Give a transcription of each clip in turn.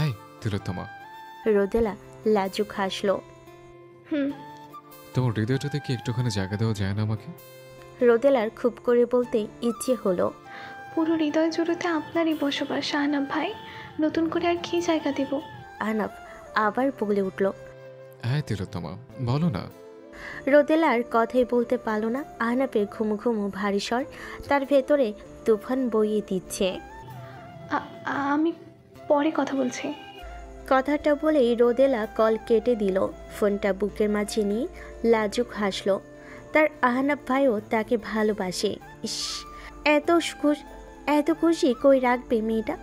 এই তিলোত্তমা, রোদেলা লাজুক হাসলো। হুম। তোমার হৃদয়টাতে কি একটুখানি জায়গা দেওয়া যায় না আমাকে? রোদেলার খুব করে বলতে ইচ্ছে হলো। পুরো হৃদয় জুড়েতে আপনারই বসবাস আহনাফ ভাই, নতুন করে আর কি জায়গা দেব? আহনাফ আবার বলে উঠল। এই তিলোত্তমা, বলো না। রোদেলার কথাই বলতে পারল না। আহনাফের ঘুমু ঘুমু ভারী স্বর তার ভেতরে তুফান বইয়ে দিচ্ছে। আমি পরে কথা বলছি। কথাটা বলেই রোদেলা কল কেটে দিল। ফোনটা বুকের মাঝে নিয়ে লাজুক হাসলো। তার আহনাফ ভাইও তাকে ভালোবাসে। ইস, এত খুশি কই রাখবে মেয়েটা।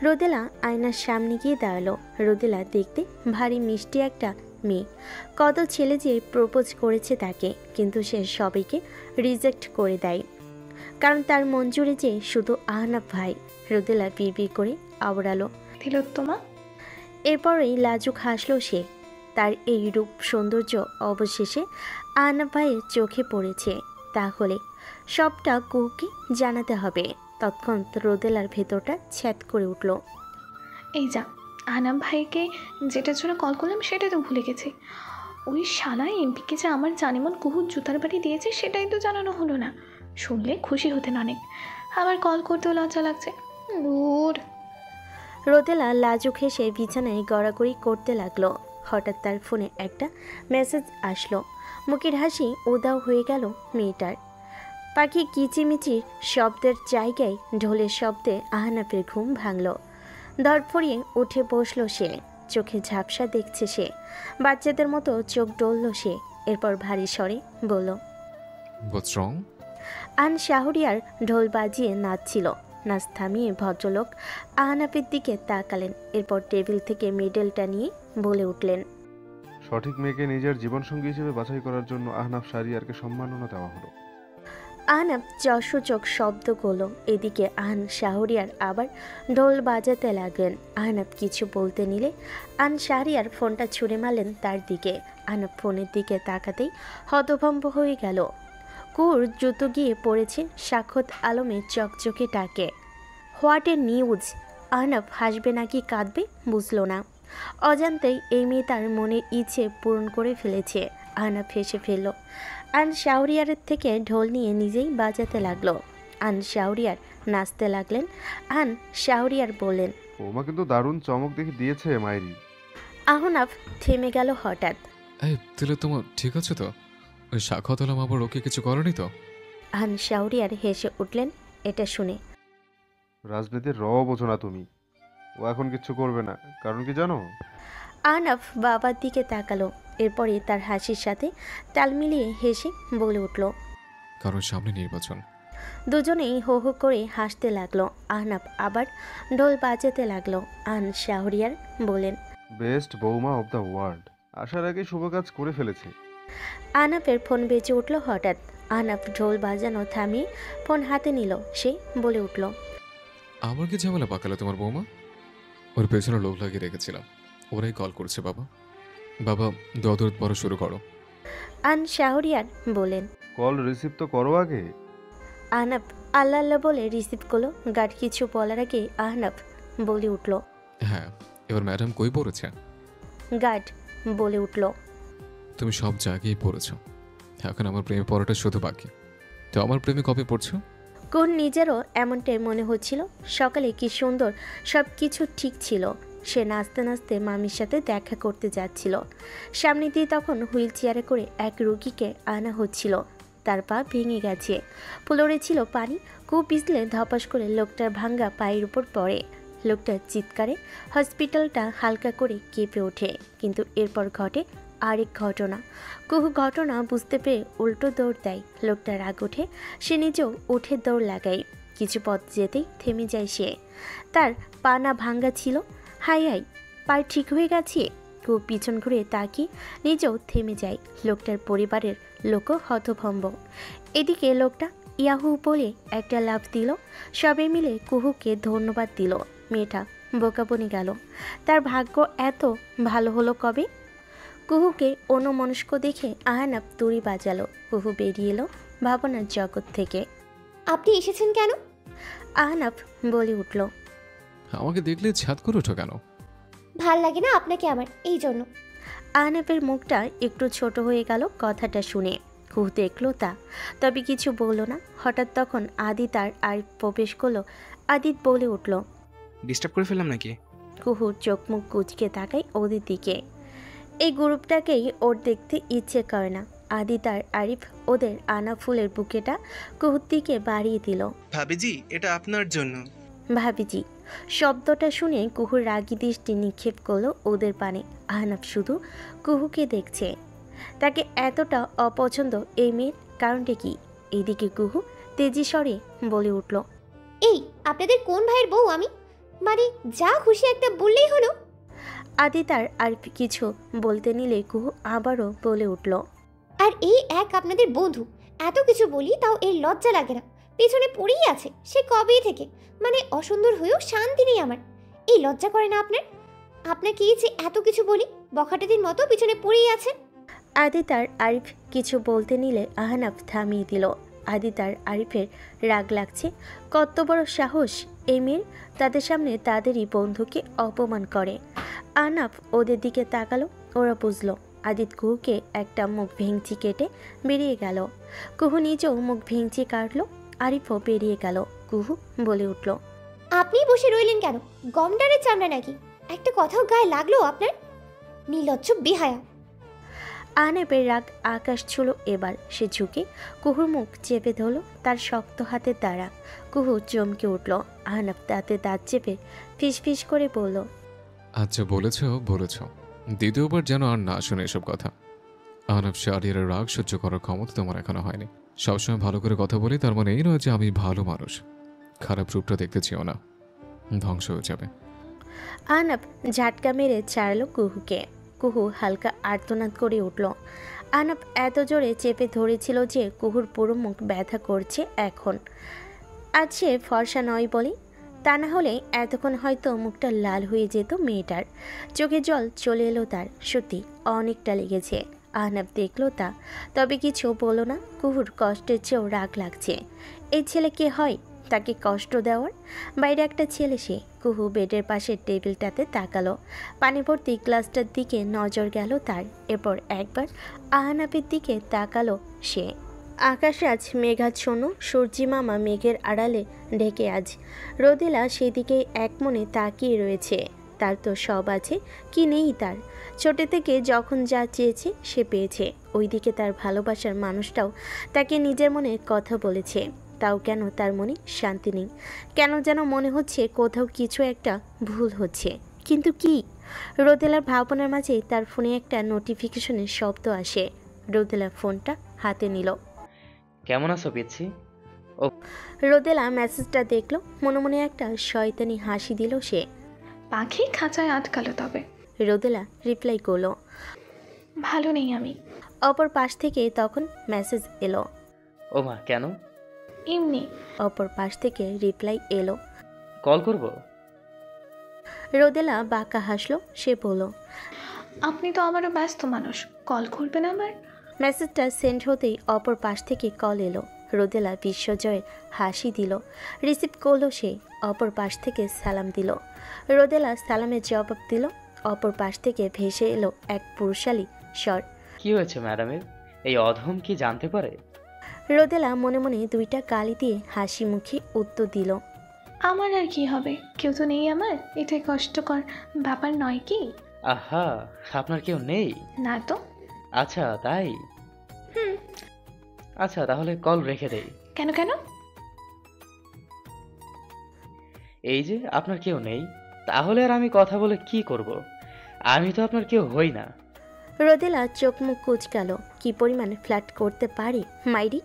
রোদেলা আয়নার সামনে গিয়ে দাঁড়ালো। রোদেলা দেখতে ভারী মিষ্টি একটা মেয়ে। কত ছেলে যে প্রপোজ করেছে তাকে, কিন্তু সে সবাইকে রিজেক্ট করে দেয়, কারণ তার মন জুড়ে যে শুধু আহনাফ ভাই। রোদেলা বিড়বিড় করে আওড়ালো, তিলোত্তমা। এরপরেই লাজুক হাসলো সে। তার এই রূপ সৌন্দর্য অবশেষে আহনাফ ভাইয়ের চোখে পড়েছে। তাহলে সবটা কুহুকে জানাতে হবে। তৎক্ষণাৎ রোদেলার ভেতরটা ছ্যাদ করে উঠল। এই যা, আহনাফ ভাইকে যেটার জন্য কল করলাম সেটাই তো ভুলে গেছি। ওই শালা এমপিকে যে আমার জানেমন কুহুর জুতার বাড়ি দিয়েছে সেটাই তো জানানো হলো না। শুনলে খুশি হতেন অনেক, আবার কল করতেও লজ্জা লাগছে। দূর। রোদেলা লাজুক হেসে বিছানায় গড়াগড়ি করতে লাগলো। হঠাৎ তার ফোনে একটা মেসেজ আসলো। মুখের হাসি উদাও হয়ে গেল মেয়েটার। পাখি কিচিমিচির শব্দের জায়গায় ঢোলের শব্দে আহনাফের ঘুম ভাঙল। ধরফড়িয়ে উঠে বসলো সে। চোখে ঝাপসা দেখছে সে। বাচ্চাদের মতো চোখ ডলল সে। এরপর ভারী স্বরে বলল, হোয়াটস রং? আন শাহরিয়ার ঢোল বাজিয়ে নাচছিল। নাচ থামিয়ে ভদ্রলোক আহনাফের দিকে তাকালেন। এরপর টেবিল থেকে মেডেলটা নিয়ে বলে উঠলেন, সঠিক মেয়েকে নিজের জীবনসঙ্গী হিসেবে বাছাই করার জন্য আহনাফ শাহরিয়ারকে সম্মাননা দেওয়া হলো। আহনাফ যশোচক শব্দ করল। এদিকে আন শাহরিয়ার আবার ঢোল বাজাতে লাগলেন। আহনাফ কিছু বলতে নিলে আন শাহরিয়ার ফোনটা ছুঁড়ে মারলেন তার দিকে। আহনাফ ফোনের দিকে তাকাতেই হতভম্ব হয়ে গেল। কুর জুতো গিয়ে পড়েছে সাক্ষত আলমের চকচকে টাকে। What a news! আহনাফ হাসবে নাকি কাঁদবে বুঝল না। অজান্তেই এই মেয়ে তার মনের ইচ্ছে পূরণ করে ফেলেছে। আহনাফ হেসে ফেলল। আন শাহরিয়ারের থেকে ঢোল নিয়ে নিজেই বাজাতে লাগলো। আন শাহরিয়ার নাচতে লাগলেন। আন শাহরিয়ার বললেন, ওমা কিন্তু দারুণ চমক দেখে দিয়েছে মাইরি। আহনাফ থেমে গেল হঠাৎ। এই তিলোত্তমা, ঠিক আছে তো? ওই সাক্ষাৎ হলাম, আবার ওকে কিছু করেনি তো? আন শাহরিয়ার হেসে উঠলেন এটা শুনে। রাজনীতির বোঝো না তুমি। ও এখন কিচ্ছু করবে না, কারণ কি জানো? আহনাফ বাবার দিকে তাকালো। এরপরে তার হাসির সাথে তাল মিলিয়ে হেসে বলে উঠল, কারণ সামনে নির্বাচন। দুজনেই হো হো করে হাসতে লাগলো। আহনাফ আবার ঢোল বাজাতে লাগলো। আন শাহরিয়ার বলেন, বেস্ট বৌমা অব দ্য ওয়ার্ল্ড। আসার আগে শুভ কাজ করে ফেলেছে। আহনাফের ফোন বেজে উঠল হঠাৎ। আহনাফ ঢোল বাজানো থামিয়ে ফোন হাতে নিল। সে বলে উঠল, আমার কি ঝামেলা পাকালো তোমার বৌমা? ওর পেছনে লোক লাগিয়ে রেখেছিলাম, ওরাই কল করছে। বাবা বাবা, দরদ পড়া শুরু করো। আন শাহরিয়ার বলেন। কল রিসিভ তো করো আগে। আহনাফ আল্লাহ আল্লাহ বলে রিসিভ করলো। গার্ড কিছু বলার আগে আহনাফ বলে উঠল, হ্যাঁ, এবার ম্যাডাম কই পড়েছে? গার্ড বলে উঠল, তুমি সব জায়গায় পড়েছো, এখন আমার প্রেমে পড়াটা শুধু বাকি। তো আমার প্রেমে কবে পড়ছো? কোন নিজেরও এমনটাই মনে হচ্ছিল। সকালে কি সুন্দর সব কিছু ঠিক ছিল। সে নাচতে নাচতে মামির সাথে দেখা করতে যাচ্ছিল। সামনে দিয়ে তখন হুইল চেয়ারে করে এক রুগীকে আনা হচ্ছিল। তার পা ভেঙে গেছে, ফ্লোরে ছিল পানি। খুব পিছলে ধপাস করে লোকটার ভাঙ্গা পায়ের উপর পড়ে। লোকটার চিৎকারে হসপিটালটা হালকা করে কেঁপে ওঠে। কিন্তু এরপর ঘটে আরেক ঘটনা। কুহু ঘটনা বুঝতে পেরে উল্টো দৌড় দেয়। লোকটার রাগ ওঠে, সে নিজেও উঠে দৌড় লাগায়। কিছু পথ যেতেই থেমে যায় সে। তার পা না ভাঙ্গা ছিল। হাই হাই, পায়ে ঠিক হয়ে গেছে। কুহু পিছন ঘুরে তাকিয়ে নিজেও থেমে যায়। লোকটার পরিবারের লোকও হতভম্ব। এদিকে লোকটা ইয়াহু বলে একটা লাফ দিল। সবাই মিলে কুহুকে ধন্যবাদ দিল। মেয়েটা বোকা বনে গেল। তার ভাগ্য এত ভালো হলো কবে? কুহুকে অন্যমনস্ক দেখে আহনাফ তুড়ি বাজালো। কুহু বেরিয়ে এলো ভাবনার জগৎ থেকে। আপনি এসেছেন কেন? আহনাফ বলে উঠল, আমাকে দেখলে ছাদ করে ওঠো কেন? ভাল লাগে না আপনাকে আমার, এই জন্য। আহনাফের মুখটা একটু ছোট হয়ে গেল কথাটা শুনে। কুহু দেখলো তা, তবে কিছু বলল না। হঠাৎ তখন আদিত আর আরিফ প্রবেশ করলো। আদিত বলে উঠল। ডিস্টার্ব করে ফেললাম নাকি? কুহুর চোখ মুখ কুচকে তাকায় ওদের দিকে। এই গ্রুপটাকেই ওর দেখতে ইচ্ছে করে না। আদিত আর আরিফ ওদের আনা ফুলের বুকেটা কুহুর দিকে বাড়িয়ে দিল। ভাবিজি, এটা আপনার জন্য। ভাবিজি শব্দটা শুনে কুহুর রাগী দৃষ্টি নিক্ষেপ করলো ওদের পানে। আহনাফ শুধু কুহুকে দেখছে। তাকে এতটা অপছন্দ এই মেয়ের কারণটা কি? এইদিকে কুহু তেজি স্বরে বলে উঠল। এই, আপনাদের কোন ভাইয়ের বউ আমি? মানে যা খুশি একটা বললেই হলো। আদিত আর আরিফ কিছু বলতে নিলে কুহু আবারও বলে উঠল। আর এই এক আপনাদের বন্ধু, এত কিছু বলি তাও এর লজ্জা লাগে না। পেছনে পড়েই আছে সে কবেই থেকে। মানে অসুন্দর হয়েও শান্তি নেই আমার। এই লজ্জা করে না আপনার? আপনাকে যে এত কিছু বলি, বখাটেদের মতো পিছনে পড়েই আছেন। আদিত আর আরিফ কিছু বলতে নিলে আহনাফ থামিয়ে দিল। আদিত আর আরিফের রাগ লাগছে। কত বড় সাহস এই মেয়ের, তাদের সামনে তাদেরই বন্ধুকে অপমান করে। আহনাফ ওদের দিকে তাকালো। ওরা বুঝলো আদিত কুহুকে একটা মুখ ভেঙচি কেটে বেরিয়ে গেল। কুহু নিজেও মুখ ভেঙচি কাটলো। আরিফও বেরিয়ে গেল। কুহু বলে উঠল। আপনি বসে রইলেন কেন? গমডারের চামড়া নাকি? একটা কথাও গায়ে লাগলো আপনার? নির্লজ্জ বেহায়া। আহনাফের রাগ আকাশ ছিল এবার। সে ঝুঁকে কুহুর মুখ চেপে ধরল তার শক্ত হাতের দ্বারা। কুহু চমকে উঠল। আহনাফ দাঁতে দাঁত চেপে ফিসফিস করে বলল। আচ্ছা বলেছ, দ্বিতীয়বার যেন আর না শুনে এসব কথা। আহনাফ শাহরিয়ারের রাগ সহ্য করার ক্ষমতা তোমার এখনো হয়নি। সবসময় ভালো করে কথা বলি, তার মানে এই নয় যে আমি ভালো মানুষ। খারাপ রূপটা দেখতে চেও না, ধ্বংস হয়ে যাবে। আহনাফ ঝাটকা মেরে ছাড়ল কুহুকে। কুহু হালকা আর্তনাদ করে উঠল। আহনাফ এত জোরে চেপে ধরেছিল যে কুহুর পুরো মুখ ব্যথা করছে এখন। আজ সে ফর্সা নয় বলে, তা না হলে এতক্ষণ হয়তো মুখটা লাল হয়ে যেত মেয়েটার। চোখে জল চলে এলো তার। সত্যি অনেকটা লেগেছে। আহনাফ দেখলো তা, তবে কিছু বলো না। কুহুর কষ্টের চেয়েও রাগ লাগছে। এই ছেলে কে হয় তাকে কষ্ট দেওয়ার? বাইরে একটা ছেলে সে। কুহু বেডের পাশের টেবিলটাতে তাকালো। পানি ভর্তি গ্লাসটার দিকে নজর গেল তার। এরপর একবার আহনাফের দিকে তাকালো সে। আকাশ আজ মেঘাচ্ছন্ন। সূর্যি মামা মেঘের আড়ালে ঢেকে আজ। রোদেলা সেদিকে একমনে তাকিয়ে রয়েছে। তার তো সব আছে, কি নেই তার? ছোট থেকে যখন যা চেয়েছে সে পেয়েছে। ওইদিকে তার ভালোবাসার মানুষটাও তাকে নিজের মনে কথা বলেছে। তাও কেন তার মনে শান্তি নেই? কেন যেন মনে হচ্ছে কোথাও কিছু একটা ভুল হচ্ছে। কিন্তু কি? রোদেলার ভাবনার মাঝেই তার ফোনে একটা নোটিফিকেশনের শব্দ আসে। রোদেলা ফোনটা হাতে নিল। কেমন আছো পিচ্ছি? রোদেলা মেসেজটা দেখলো। মনে মনে একটা শয়তানি হাসি দিল সে। পাখি খাঁচায় আটকালো তবে। রোদেলা রিপ্লাই করলো। ভালো নেই আমি। অপর পাশ থেকে তখন মেসেজ এলো। ও মা, কেন? এমনি। অপর পাশ থেকে রিপ্লাই এলো। কল করব? রোদেলা বাঁকা হাসলো। সে বলল, আপনি তো আমারও ব্যস্ত মানুষ, কল করবেন আবার? মেসেজটা সেন্ড হতেই অপর পাশ থেকে কল এলো। রোদেলা বিশ্বজয়ের হাসি দিল। রিসিভ করলো সে। অপর পাশ থেকে সালাম দিল। রোদেলা সালামের জবাব দিল। অপর পাশ থেকে ভেসে এলো এক পুরুষালী স্বর। কি হয়েছে ম্যাডামের? এই অধম কি জানতে পারে? রোদেলা মনে মনে দুইটা গালি দিয়ে হাসি মুখে উত্তর দিল। আমার আর কি হবে, কেউ তো নেই আমার, এটাই কষ্টকর ব্যাপার নয় কি? আহা, আপনার কেউ নেই? না তো। আচ্ছা তাই। আচ্ছা তাহলে কল রেখে দেই। কেন কেন? এই যে আপনার কেউ নেই, তাহলে আর আমি কথা বলে কি করব? আমি তো আপনার কেউ হই না। রোদেলা চোখ মুখ কুচকাল। কি পরিমাণে ফ্ল্যাট করতে পারে মাইরি।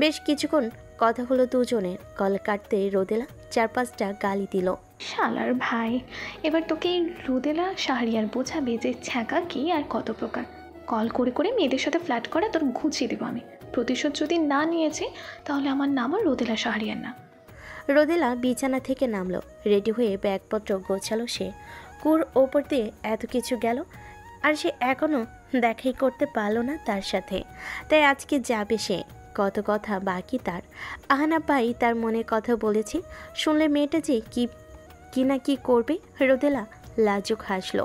বেশ কিছুক্ষণ কথা হলো দুজনের। কল কাটতে রোদেলা 4-5টা গালি দিল। শালার ভাই, এবার তোকে এই রোদেলা শাহরিয়ার বোঝাবে যে ছ্যাঁকা কি আর কত প্রকার। কল করে করে মেয়েদের সাথে ফ্ল্যাট করা তোর ঘুচিয়ে দেবো আমি। প্রতিশোধ যদি না নিয়েছে তাহলে আমার নামও রোদেলা শাহরিয়ার না। রোদেলা বিছানা থেকে নামলো। রেডি হয়ে ব্যাগপত্র গোছালো সে। কুর ওপর দিয়ে এত কিছু গেল আর সে এখনও দেখাই করতে পারলো না তার সাথে। তাই আজকে যাবে সে। কত কথা বাকি তার। আহনাফ ভাই তার মনে কথা বলেছে। শুনলে মেয়েটা যে কি না কি করবে রোদেলা লাজুক হাসলো।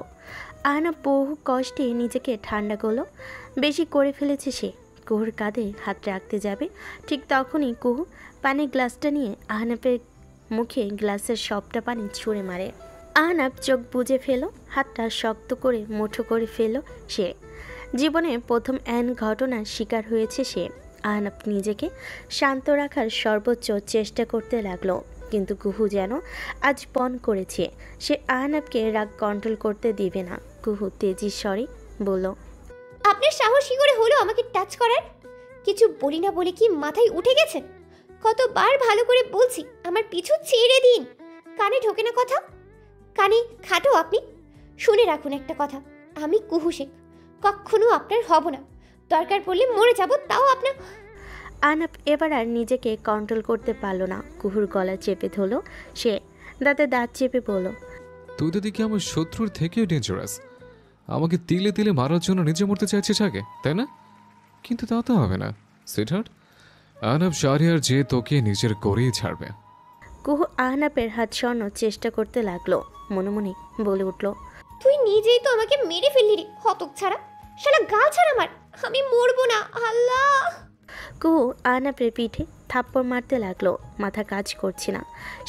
আহনাফ বহু কষ্টে নিজেকে ঠান্ডা করলো। বেশি করে ফেলেছে সে। কুহুর কাঁধে হাত রাখতে যাবে, ঠিক তখনই কুহু পানির গ্লাসটা নিয়ে আহনাফের মুখে গ্লাসের সবটা পানি ছুঁড়ে মারে। আহনাফ চোখ বুজে ফেলো, হাতটা শক্ত করে মুঠো করে ফেলো সে। জীবনে প্রথম এন ঘটনার শিকার হয়েছে সে। আহনাফ নিজেকে শান্ত রাখার সর্বোচ্চ চেষ্টা করতে লাগলো, কিন্তু কুহু যেন আজ পণ করেছে। সে আহনাফকে রাগ কন্ট্রোল করতে দিবে না। কুহু তেজির স্বরে বলল, আপনার সাহস কি করে হলো আমাকে টাচ করার? কিছু বলি না বলে কি মাথায় উঠে গেছে? কতবার ভালো করে বলছি আমার পিছু ছেড়ে দিন। কানে ঢোকে না কথা? কানে খাটো আপনি? শুনে রাখুন একটা কথা, আমি কুহু শেখ, কখনো আপনার হব না। দরকার পড়লে মরে যাব, তাও আপনার। আহনাফ এবার আর নিজেকে কন্ট্রোল করতে পারল না। কুহুর গলা চেপে ধরল সে, দাঁতে দাঁত চেপে বলল, তুই তো দেখি আমার শত্রুর থেকেও ডেঞ্জারাস। আমাকে তিলে তিলে মারার জন্য নিজে মরতে চাইছিস আগে, তাই না? কিন্তু তা তো হবে না সুইটহার্ট। আহনাফ শাহরিয়ার যে তোকে নিজের করেই ছাড়বে। কুহু আহনাফের হাত সরানোর চেষ্টা করতে লাগলো। মনে মনে বলে উঠল, তুই নিজেই তো আমাকে মেরে ফেললি রে হতক ছাড়া, শালা গাল ছাড়া মার, আমি মরবো না। আল্লাহ! কুহু আহনাফের পিঠে থাপ্পড় মারতে লাগলো। মাথা কাজ করছে না।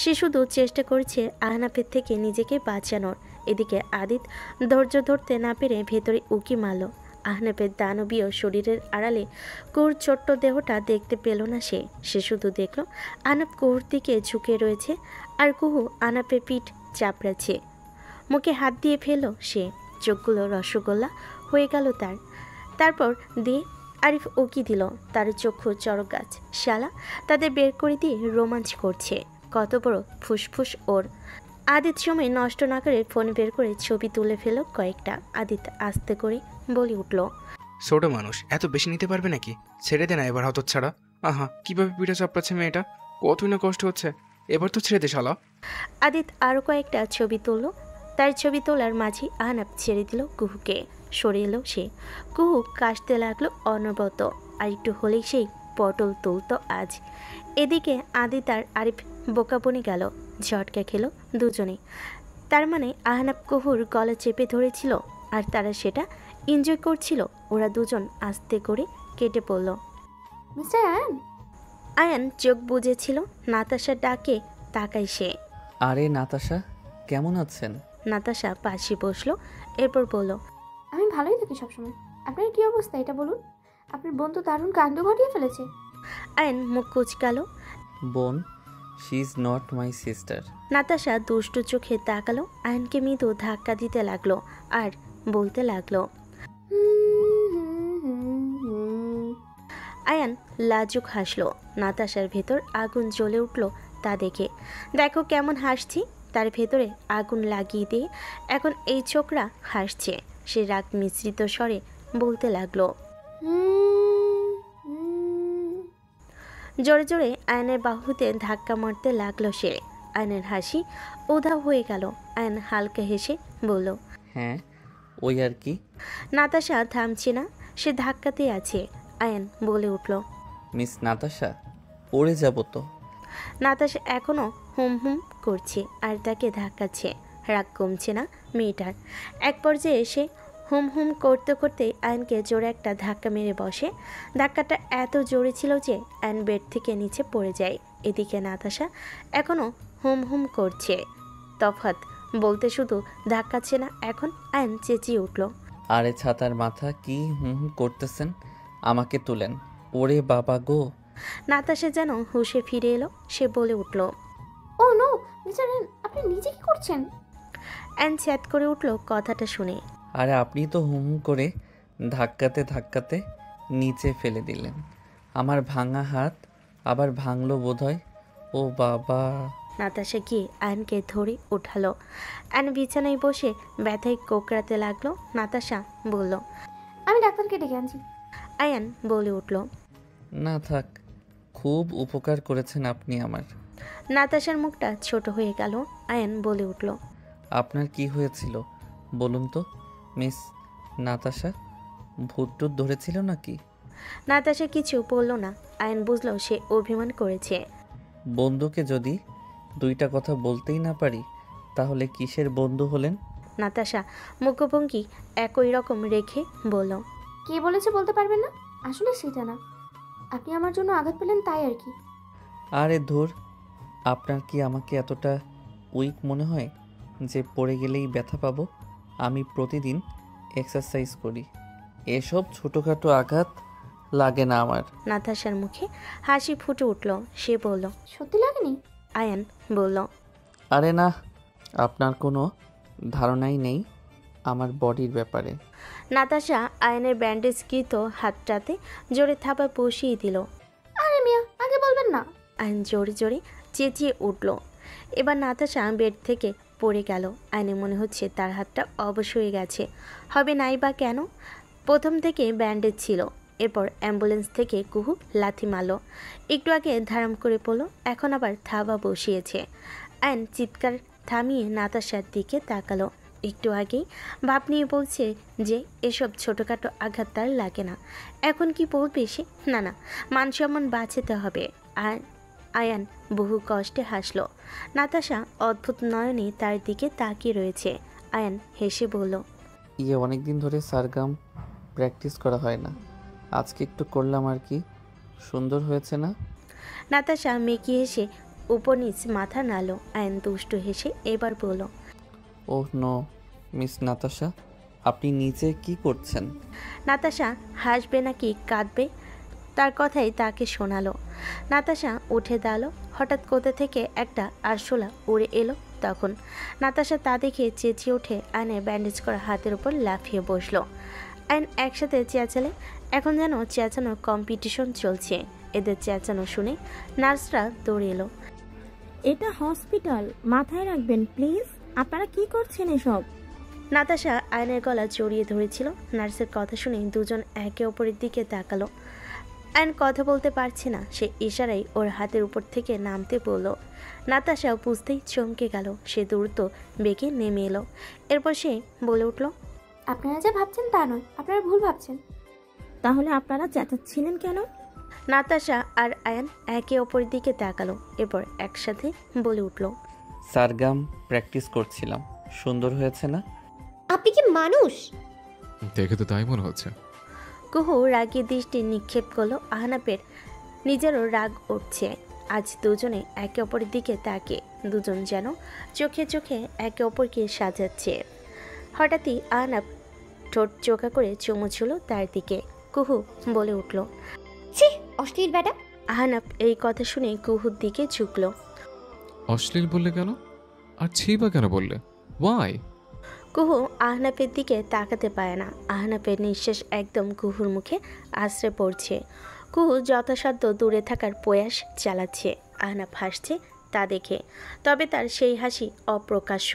সে শুধু চেষ্টা করছে আহনাফের থেকে নিজেকে বাঁচানোর। এদিকে আদিত ধৈর্য ধরতে না পেরে ভেতরে উকি মারল। আহনাফের দানবীয় শরীরের আড়ালে কুহুর ছোট্ট দেহটা দেখতে পেল না সে। সে শুধু দেখল আহনাফ কুহুর দিকে ঝুঁকে রয়েছে, আর কুহু আহনাফের পিঠ চাপড়াচ্ছে। মুখে হাত দিয়ে ফেলল সে। চোখগুলো রসগোল্লা হয়ে গেল তার। তারপর দিয়ে আরিফ উকি দিল, তার চক্ষু চড়ক গাছ। শালা তাদের বের করে দিয়ে রোমাঞ্চ করছে। কত বড় ফুসফুস ওর। আদিত সময় নষ্ট না করে ফোন বের করে ছবি তুলে ফেল কয়েকটা। আদিত আস্তে করে বলে উঠল, ছোট মানুষ এত বেশি নিতে পারবে নাকি? ছেড়ে দে না এবার হতচ্ছাড়া। আহা, কিভাবে পিঠে চাপড়াচ্ছে মেয়েটা, কতই না কষ্ট হচ্ছে। এবার তো ছেড়ে দে শালা। আদিত আরও কয়েকটা ছবি তুলল। তার ছবি তোলার মাঝে আহনাফ ছেড়ে দিল কুহুকে। সরে এলো সে। কুহু কাশতে লাগলো অনবরত। আর একটু হলেই সেই পটল তুলতো আজ। এদিকে আদিত আর আরিফ বোকাবনি গেল। ঝটকা খেলো দুজনে। তার মানে আহনাফ কুহুর গলা চেপে ধরেছিল, আর তারা সেটা এনজয় করছিল। ওরা দুজন আস্তে করে কেটে পড়ল। Mister ion! আয়ান চোখ বুজেছিল। নাতাশার ডাকে তাকায় সে। আরে নাতাশা, কেমন আছেন? নাতাশা পাশে বসলো, এরপর বলল, আমি ভালোই থাকি সবসময়। আপনার কি অবস্থা এটা বলুন? আপনার বোন তো দারুণ কাণ্ড ঘটিয়ে ফেলেছে। আয়ান মুখ কুচকালো। বোন? She is not my sister. Natasha দুষ্টু চোখে তাকালো। আয়ানকে মৃদু ধাক্কা দিতে লাগলো আর বলতে লাগলো। আয়ান লাজুক হাসলো। নাতাশার ভেতর আগুন জ্বলে উঠল তা দেখে। দেখো কেমন হাসছি, তার ভেতরে আগুন লাগিয়ে দিয়ে এখন এই ছোকরা হাসছে। সে রাগ মিশ্রিত স্বরে বলতে লাগলো। জোরে জোরে আয়নের বাহুতে ধাক্কা মারতে লাগলো সে। আয়নের হাসি উধাও হয়ে গেল। আয়ন হালকা হেসে বলল, হ্যাঁ, ওই আর কি। নাতাশা থামছে না, সে ধাক্কাতে আছে। আয়ন বলে উঠল, মিস নাতাশা, পড়ে যাব তো। নাতাশা এখনো হুম হুম করছে আর তাকে ধাক্কাচ্ছে। রাগ কমছে না মেয়েটার। এক পর্যায়ে এসে হুম হুম করতে করতে আয়নকে জোরে একটা ধাক্কা মেরে বসে। ধাক্কাটা এত জোরে ছিল যে আয়ন বেড থেকে নিচে পড়ে যায়। এদিকে নাতাশা এখনো হুম হুম করছে। তফাৎ বলতে শুধু ধাক্কাচ্ছে না, এখন আয়ন চেঁচিয়ে উঠল, আরে ছাতার মাথা, কি হুম হুম করতেছেন? আমাকে তুলেন। ওরে বাবা গো! নাতাশা যেন হুঁশে ফিরে এলো। সে বলে উঠল, ও নো মিস্টার আয়ন, আপনি নিজে কি করছেন? আয়ন চ্যাত করে উঠল কথাটা শুনে। আরে আপনি তো হুম হুম করে ধাক্কাতে ধাক্কাতে নিচে ফেলে দিলেন। আমার ভাঙা হাত আবার ভাঙলো বোধহয়। ও বাবা! নাতাশা গিয়ে আয়নকে ধরে উঠালো। আয়ন বিছানায় বসে ব্যথায় কোকড়াতে লাগলো। নাতাশা বলল, আমি ডাক্তারকে ডেকে আনছি। আয়ান বলে উঠল। না থাক, খুব উপকার করেছেন আপনি আমার। নাতাশার মুখটা ছোট হয়ে গেল। আয়ান বলে উঠল, আপনার কি হয়েছিল বলুন তো মিস নাতাশা? ভূত টুত ধরেছিল নাকি? নাতাশা কিছু বলল না। আয়ান বুঝলো সে অভিমান করেছে। বন্ধুকে যদি দুইটা কথা বলতেই না পারি, তাহলে কিসের বন্ধু হলেন? নাতাশা মুখভঙ্গি একই রকম রেখে বলল, কে বলেছে বলতে পারবেন না? আসলে সেটা না, আপনি আমার জন্য আঘাত পেলেন তাই আর কি। আরে ধুর, আপনার কি আমাকে এতটা উইক মনে হয় যে পড়ে গেলেই ব্যথা পাবো? আমি প্রতিদিন এক্সারসাইজ করি, এসব ছোটোখাটো আঘাত লাগে না আমার। নাতাশার মুখে হাসি ফুটে উঠল। সে বলল, সত্যি লাগেনি? আয়ান বলল, আরে না, আপনার কোনো ধারণাই নেই আমার বডির ব্যাপারে। নাতাশা আয়নের ব্যান্ডেজকৃত হাতটাতে জোরে থাবা বসিয়ে দিল। আরে মিয়া, আগে বলবেন না। আয়ন জোরে জোরে চেঁচিয়ে উঠল। এবার নাতাশা বেড থেকে পড়ে গেল। আয়নের মনে হচ্ছে তার হাতটা অবশ হয়ে গেছে। হবে নাই বা কেন? প্রথম থেকে ব্যান্ডেজ ছিল, এরপর অ্যাম্বুলেন্স থেকে কুহু লাথি মারল, একটু আগে ধারাম করে পড়ল, এখন আবার থাবা বসিয়েছে। আয়ন চিৎকার থামিয়ে নাতাশার দিকে তাকালো। একটু আগেই ভাব নিয়ে বলছে যে এসব ছোটোখাটো আঘাত তার লাগে না, এখন কি বলবে সে? না না, মান সম্মান বাঁচাতে হবে। আর আয়ান বহু কষ্টে হাসল। নাতাশা অদ্ভুত নয়নে তার দিকে তাকিয়ে রয়েছে। আয়ান হেসে বলল, অনেক দিন ধরে সারগাম প্র্যাকটিস করা হয় না, আজকে একটু করলাম আর কি। সুন্দর হয়েছে না? নাতাশা মেকি হেসে উপর নিচ মাথা নাড়ল। আয়ান দুষ্টু হেসে এবার বলল, ওহ নো মিস নাতাশা, আপনি নিচে কি করছেন? নাতাশা হাসবে নাকি কাঁদবে তার কথাই তাকে শোনালো। নাতাশা উঠে দাঁড়ালো। হঠাৎ কোথা থেকে একটা আরশোলা উড়ে এলো। তখন নাতাশা তা দেখে চেঁচিয়ে উঠে আয়নের ব্যান্ডেজ করা হাতের উপর লাফিয়ে বসলো। আয়ন একসাথে চেঁচালে, এখন যেন চেঁচানোর কম্পিটিশন চলছে। এদের চেঁচানো শুনে নার্সরা দৌড়ে এলো। এটা হসপিটাল, মাথায় রাখবেন প্লিজ। আপনারা কি করছেন এসব? নাতাশা আয়নের গলা জড়িয়ে ধরেছিল। নার্সের কথা শুনে দুজন একে অপরের দিকে তাকালো। আয়ন কথা বলতে পারছে না, সে ইশারায় ওর হাতের উপর থেকে নামতে বলল। নাতাশা বুঝতেই চমকে গেল। সে দ্রুত বেগে নেমে এলো। এরপর সে বলে উঠল, আপনারা যা ভাবছেন তা নয়, আপনারা ভুল ভাবছেন। তাহলে আপনারা চেঁচাচ্ছিলেন কেন? নাতাশা আর আয়ান একে অপরের দিকে তাকালো। এরপর একসাথে বলে উঠল, সারগাম প্র্যাকটিস করছিলাম। সুন্দর হয়েছে না? আপনি কি মানুষ? দেখে তো তাই মনে হচ্ছে। কুহু রাগী দৃষ্টি নিক্ষেপ করলো আহনাফের। নিজেরও রাগ উঠছে। আজ দুজনে একে অপরের দিকে তাকে, দুজন যেন চোখে চোখে একে অপরকে সাজাচ্ছে। হঠাৎই আহনাফ ঠোঁট চোখা করে চুমু ছিল তার দিকে। কুহু বলে উঠল, ছি, অশ্লীল বেটা। আহনাফ এই কথা শুনে কুহুর দিকে ঝুঁকল। অশ্লীল বললে কেন? আর ছি বা কেন বললে? ওয়াই? কুহু আহনাফের দিকে তাকাতে পারে না। আহনাফের নিঃশ্বাস একদম কুহুর মুখে আশ্রে পড়ছে। কুহু যথাসাধ্য দূরে থাকার প্রয়াস চালাচ্ছে। আহনাফ হাসছে তা দেখে, তবে তার সেই হাসি অপ্রকাশ্য।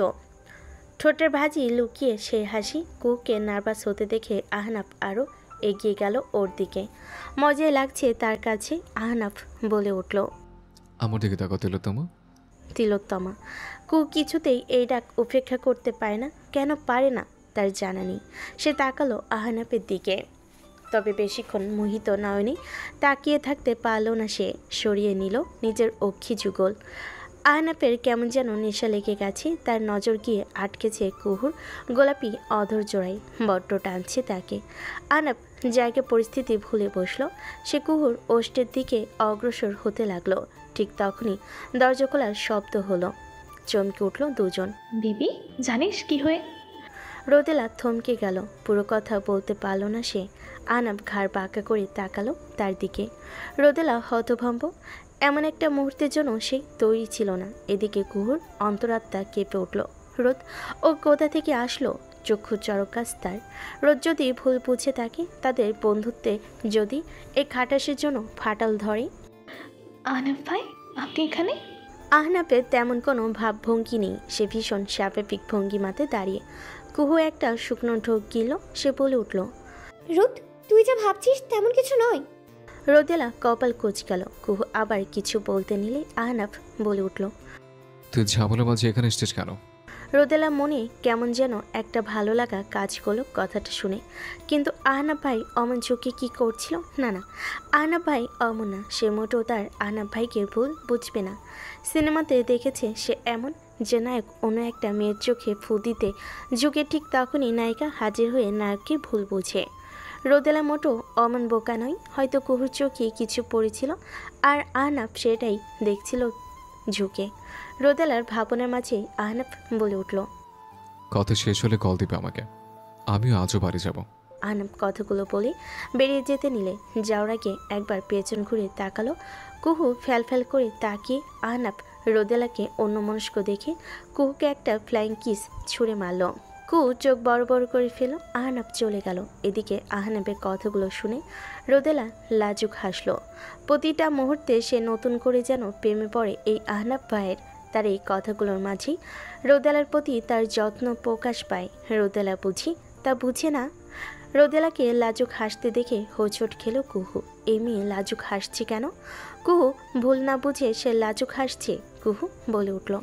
ঠোঁটের ভাঁজি লুকিয়ে সেই হাসি। কুহুকে নার্ভাস হতে দেখে আহনাফ আরও এগিয়ে গেল ওর দিকে। মজাই লাগছে তার কাছে। আহনাফ বলে উঠল, আমার দিকে তাকাও তিলোত্তমা। তিলোত্তমা। কুহু কিছুতেই এই ডাক উপেক্ষা করতে পারে না। কেন পারে না তার জানা নেই। সে তাকালো আহনাফের দিকে, তবে বেশিক্ষণ মোহিত নয়নে তাকিয়ে থাকতে পারল না সে। সরিয়ে নিল নিজের অক্ষি যুগল। আহনাফের কেমন যেন নেশা লেগে গেছে। তার নজর গিয়ে আটকেছে কুহুর গোলাপি অধর জোড়ায়। বড্ড টানছে তাকে। আহনাফ জায়গা পরিস্থিতি ভুলে বসলো। সে কুহুর ওষ্ঠের দিকে অগ্রসর হতে লাগলো। ঠিক তখনই দরজা খোলার শব্দ হলো। চমকে উঠল দুজন। বেবি, জানিস কি হয়ে? রোদেলা থমকে গেল। পুরো কথা বলতে পারল না সে। আহনাফ ঘাড় বাঁকা করে তাকালো তার দিকে। রোদেলা হতভম্ব। এমন একটা মুহূর্তের জন্য সে তৈরি ছিল না। এদিকে কুহুর অন্তরাত্মা কেঁপে উঠল। রোদ ও কোথা থেকে আসলো? চক্ষু চরকাস তার। রোদ যদি ভুল বুঝে থাকে, তাদের বন্ধুত্বে যদি এই খাটাসের জন্য ফাটাল ধরে। আহনাফ ভাই, আপনি এখানে? আহনাফের তেমন কোনো ভাবভঙ্গি নেই। সে ভীষণ স্বাভাবিক ভঙ্গিমাতে দাঁড়িয়ে। কুহু একটা শুকনো ঢোক গিল। সে বলে উঠল, রুদ, তুই যা ভাবছিস তেমন কিছু নয়। রোদেলা কপাল কুঁচকাল। কুহু আবার কিছু বলতে নিলে আহনাফ বলে উঠল, তুই ঝামেলা মাঝে এখানে এসছিস কেন? রোদেলা মনে কেমন যেন একটা ভালো লাগা কাজ করলো কথাটা শুনে। কিন্তু আহনাফ ভাই অমন চোখে কী করছিল? না না, আহনাফ ভাই অমন না। সে মোটেও তার আহনাফ ভাইকে ভুল বুঝবে না। সিনেমাতে দেখেছে সে এমন, যে নায়ক অন্য একটা মেয়ের চোখে ফু দিতে ঝুঁকে, ঠিক তখনই নায়িকা হাজির হয়ে নায়ককে ভুল বুঝে। রোদেলা মোটো অমন বোকা নয়, হয়তো কুহুর চোখে কিছু পড়েছিল আর আহনাফ সেটাই দেখছিল ঝুঁকে। রোদেলার ভাবনার মাঝেই আহনাফ বলে উঠল, কথা শেষ হলে কল দিবে আমাকে, আমিও আজও বাড়ি যাব। আহনাফ কথাগুলো বলে বেরিয়ে যেতে নিলে যাওয়ার আগে একবার পেছন ঘুরে তাকালো। কুহু ফ্যাল করে তাকিয়ে আহনাফ রোদেলাকে অন্যমনস্ক দেখে কুহুকে একটা ফ্লাইং কিস ছুঁড়ে মারল। কুহু চোখ বড় বড় করে ফেল। আহনাফ চলে গেল। এদিকে আহনাফের কথাগুলো শুনে রোদেলা লাজুক হাসল। প্রতিটা মুহূর্তে সে নতুন করে যেন প্রেমে পড়ে এই আহনাফ ভাইয়ের। তার এই কথাগুলোর মাঝেই রোদেলার প্রতি তার যত্ন প্রকাশ পায়। রোদেলা বুঝি তা বুঝে না। রোদেলাকে লাজুক হাসতে দেখে হোঁচট খেল কুহু। এই মেয়ে লাজুক হাসছে কেন? কুহু ভুল না বুঝে সে লাজুক হাসছে। কুহু বলে উঠল,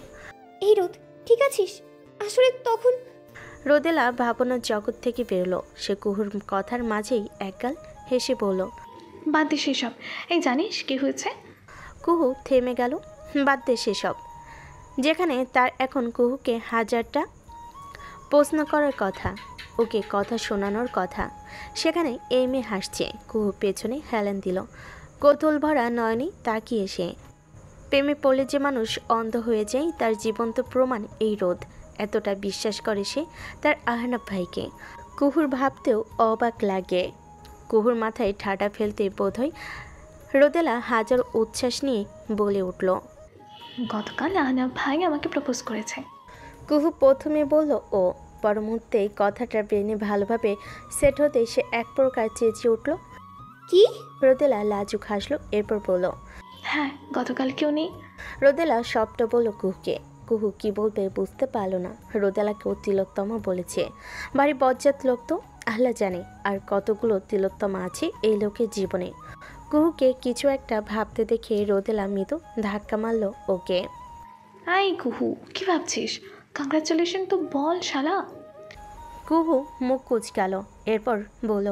এই রোদ, ঠিক আছিস? আসলে তখন রোদেলা ভাবনার জগৎ থেকে বেরোলো। সে কুহুর কথার মাঝেই একগাল হেসে বলল, বাদ দিস এসব। এই জানিস কি হয়েছে? কুহু থেমে গেল। বাদ দে সেসব। যেখানে তার এখন কুহুকে হাজারটা প্রশ্ন করার কথা, ওকে কথা শোনানোর কথা, সেখানে এই মেয়ে হাসছে। কুহু পেছনে হেলান দিল। কৌতূহল ভরা নয়নে তাকিয়ে সে। প্রেমে পড়লে যে মানুষ অন্ধ হয়ে যায় তার জীবন্ত প্রমাণ এই রোদ। এতটা বিশ্বাস করে সে তার আহনাফ ভাইকে। কুহুর ভাবতেও অবাক লাগে। কুহুর মাথায় ঠাডা ফেলতে বোধহয় রোদেলা হাজার উচ্ছ্বাস নিয়ে বলে উঠল, গতকাল আহনাফ ভাই আমাকে প্রপোজ করেছে। কুহু প্রথমে বলল ও, পর মুহূর্তে কথাটা ব্রেনে ভালোভাবে সেট হতে সে এক প্রকার চেঁচিয়ে উঠল, কি? রোদেলা লাজুক হাসলো। এরপর বলল, হ্যাঁ, গতকাল কেউ নেই। রোদেলা সবটা বলল কুহুকে। কুহু কি বলবে বুঝতে পারল না। রোদেলাকেও তিলোত্তমা বলেছে। ভারী বজ্জাত লোক তো, আল্লাহ জানে আর কতগুলো তিলোত্তমা আছে এই লোকের জীবনে। কুহুকে কিছু একটা ভাবতে দেখে রোদেলা মৃদু ধাক্কা মারল ওকে। আই কুহু, কি ভাবছিস? কংগ্রাচুলেশন তো বল শালা। কুহু মুখ কুচকাল। এরপর বলল,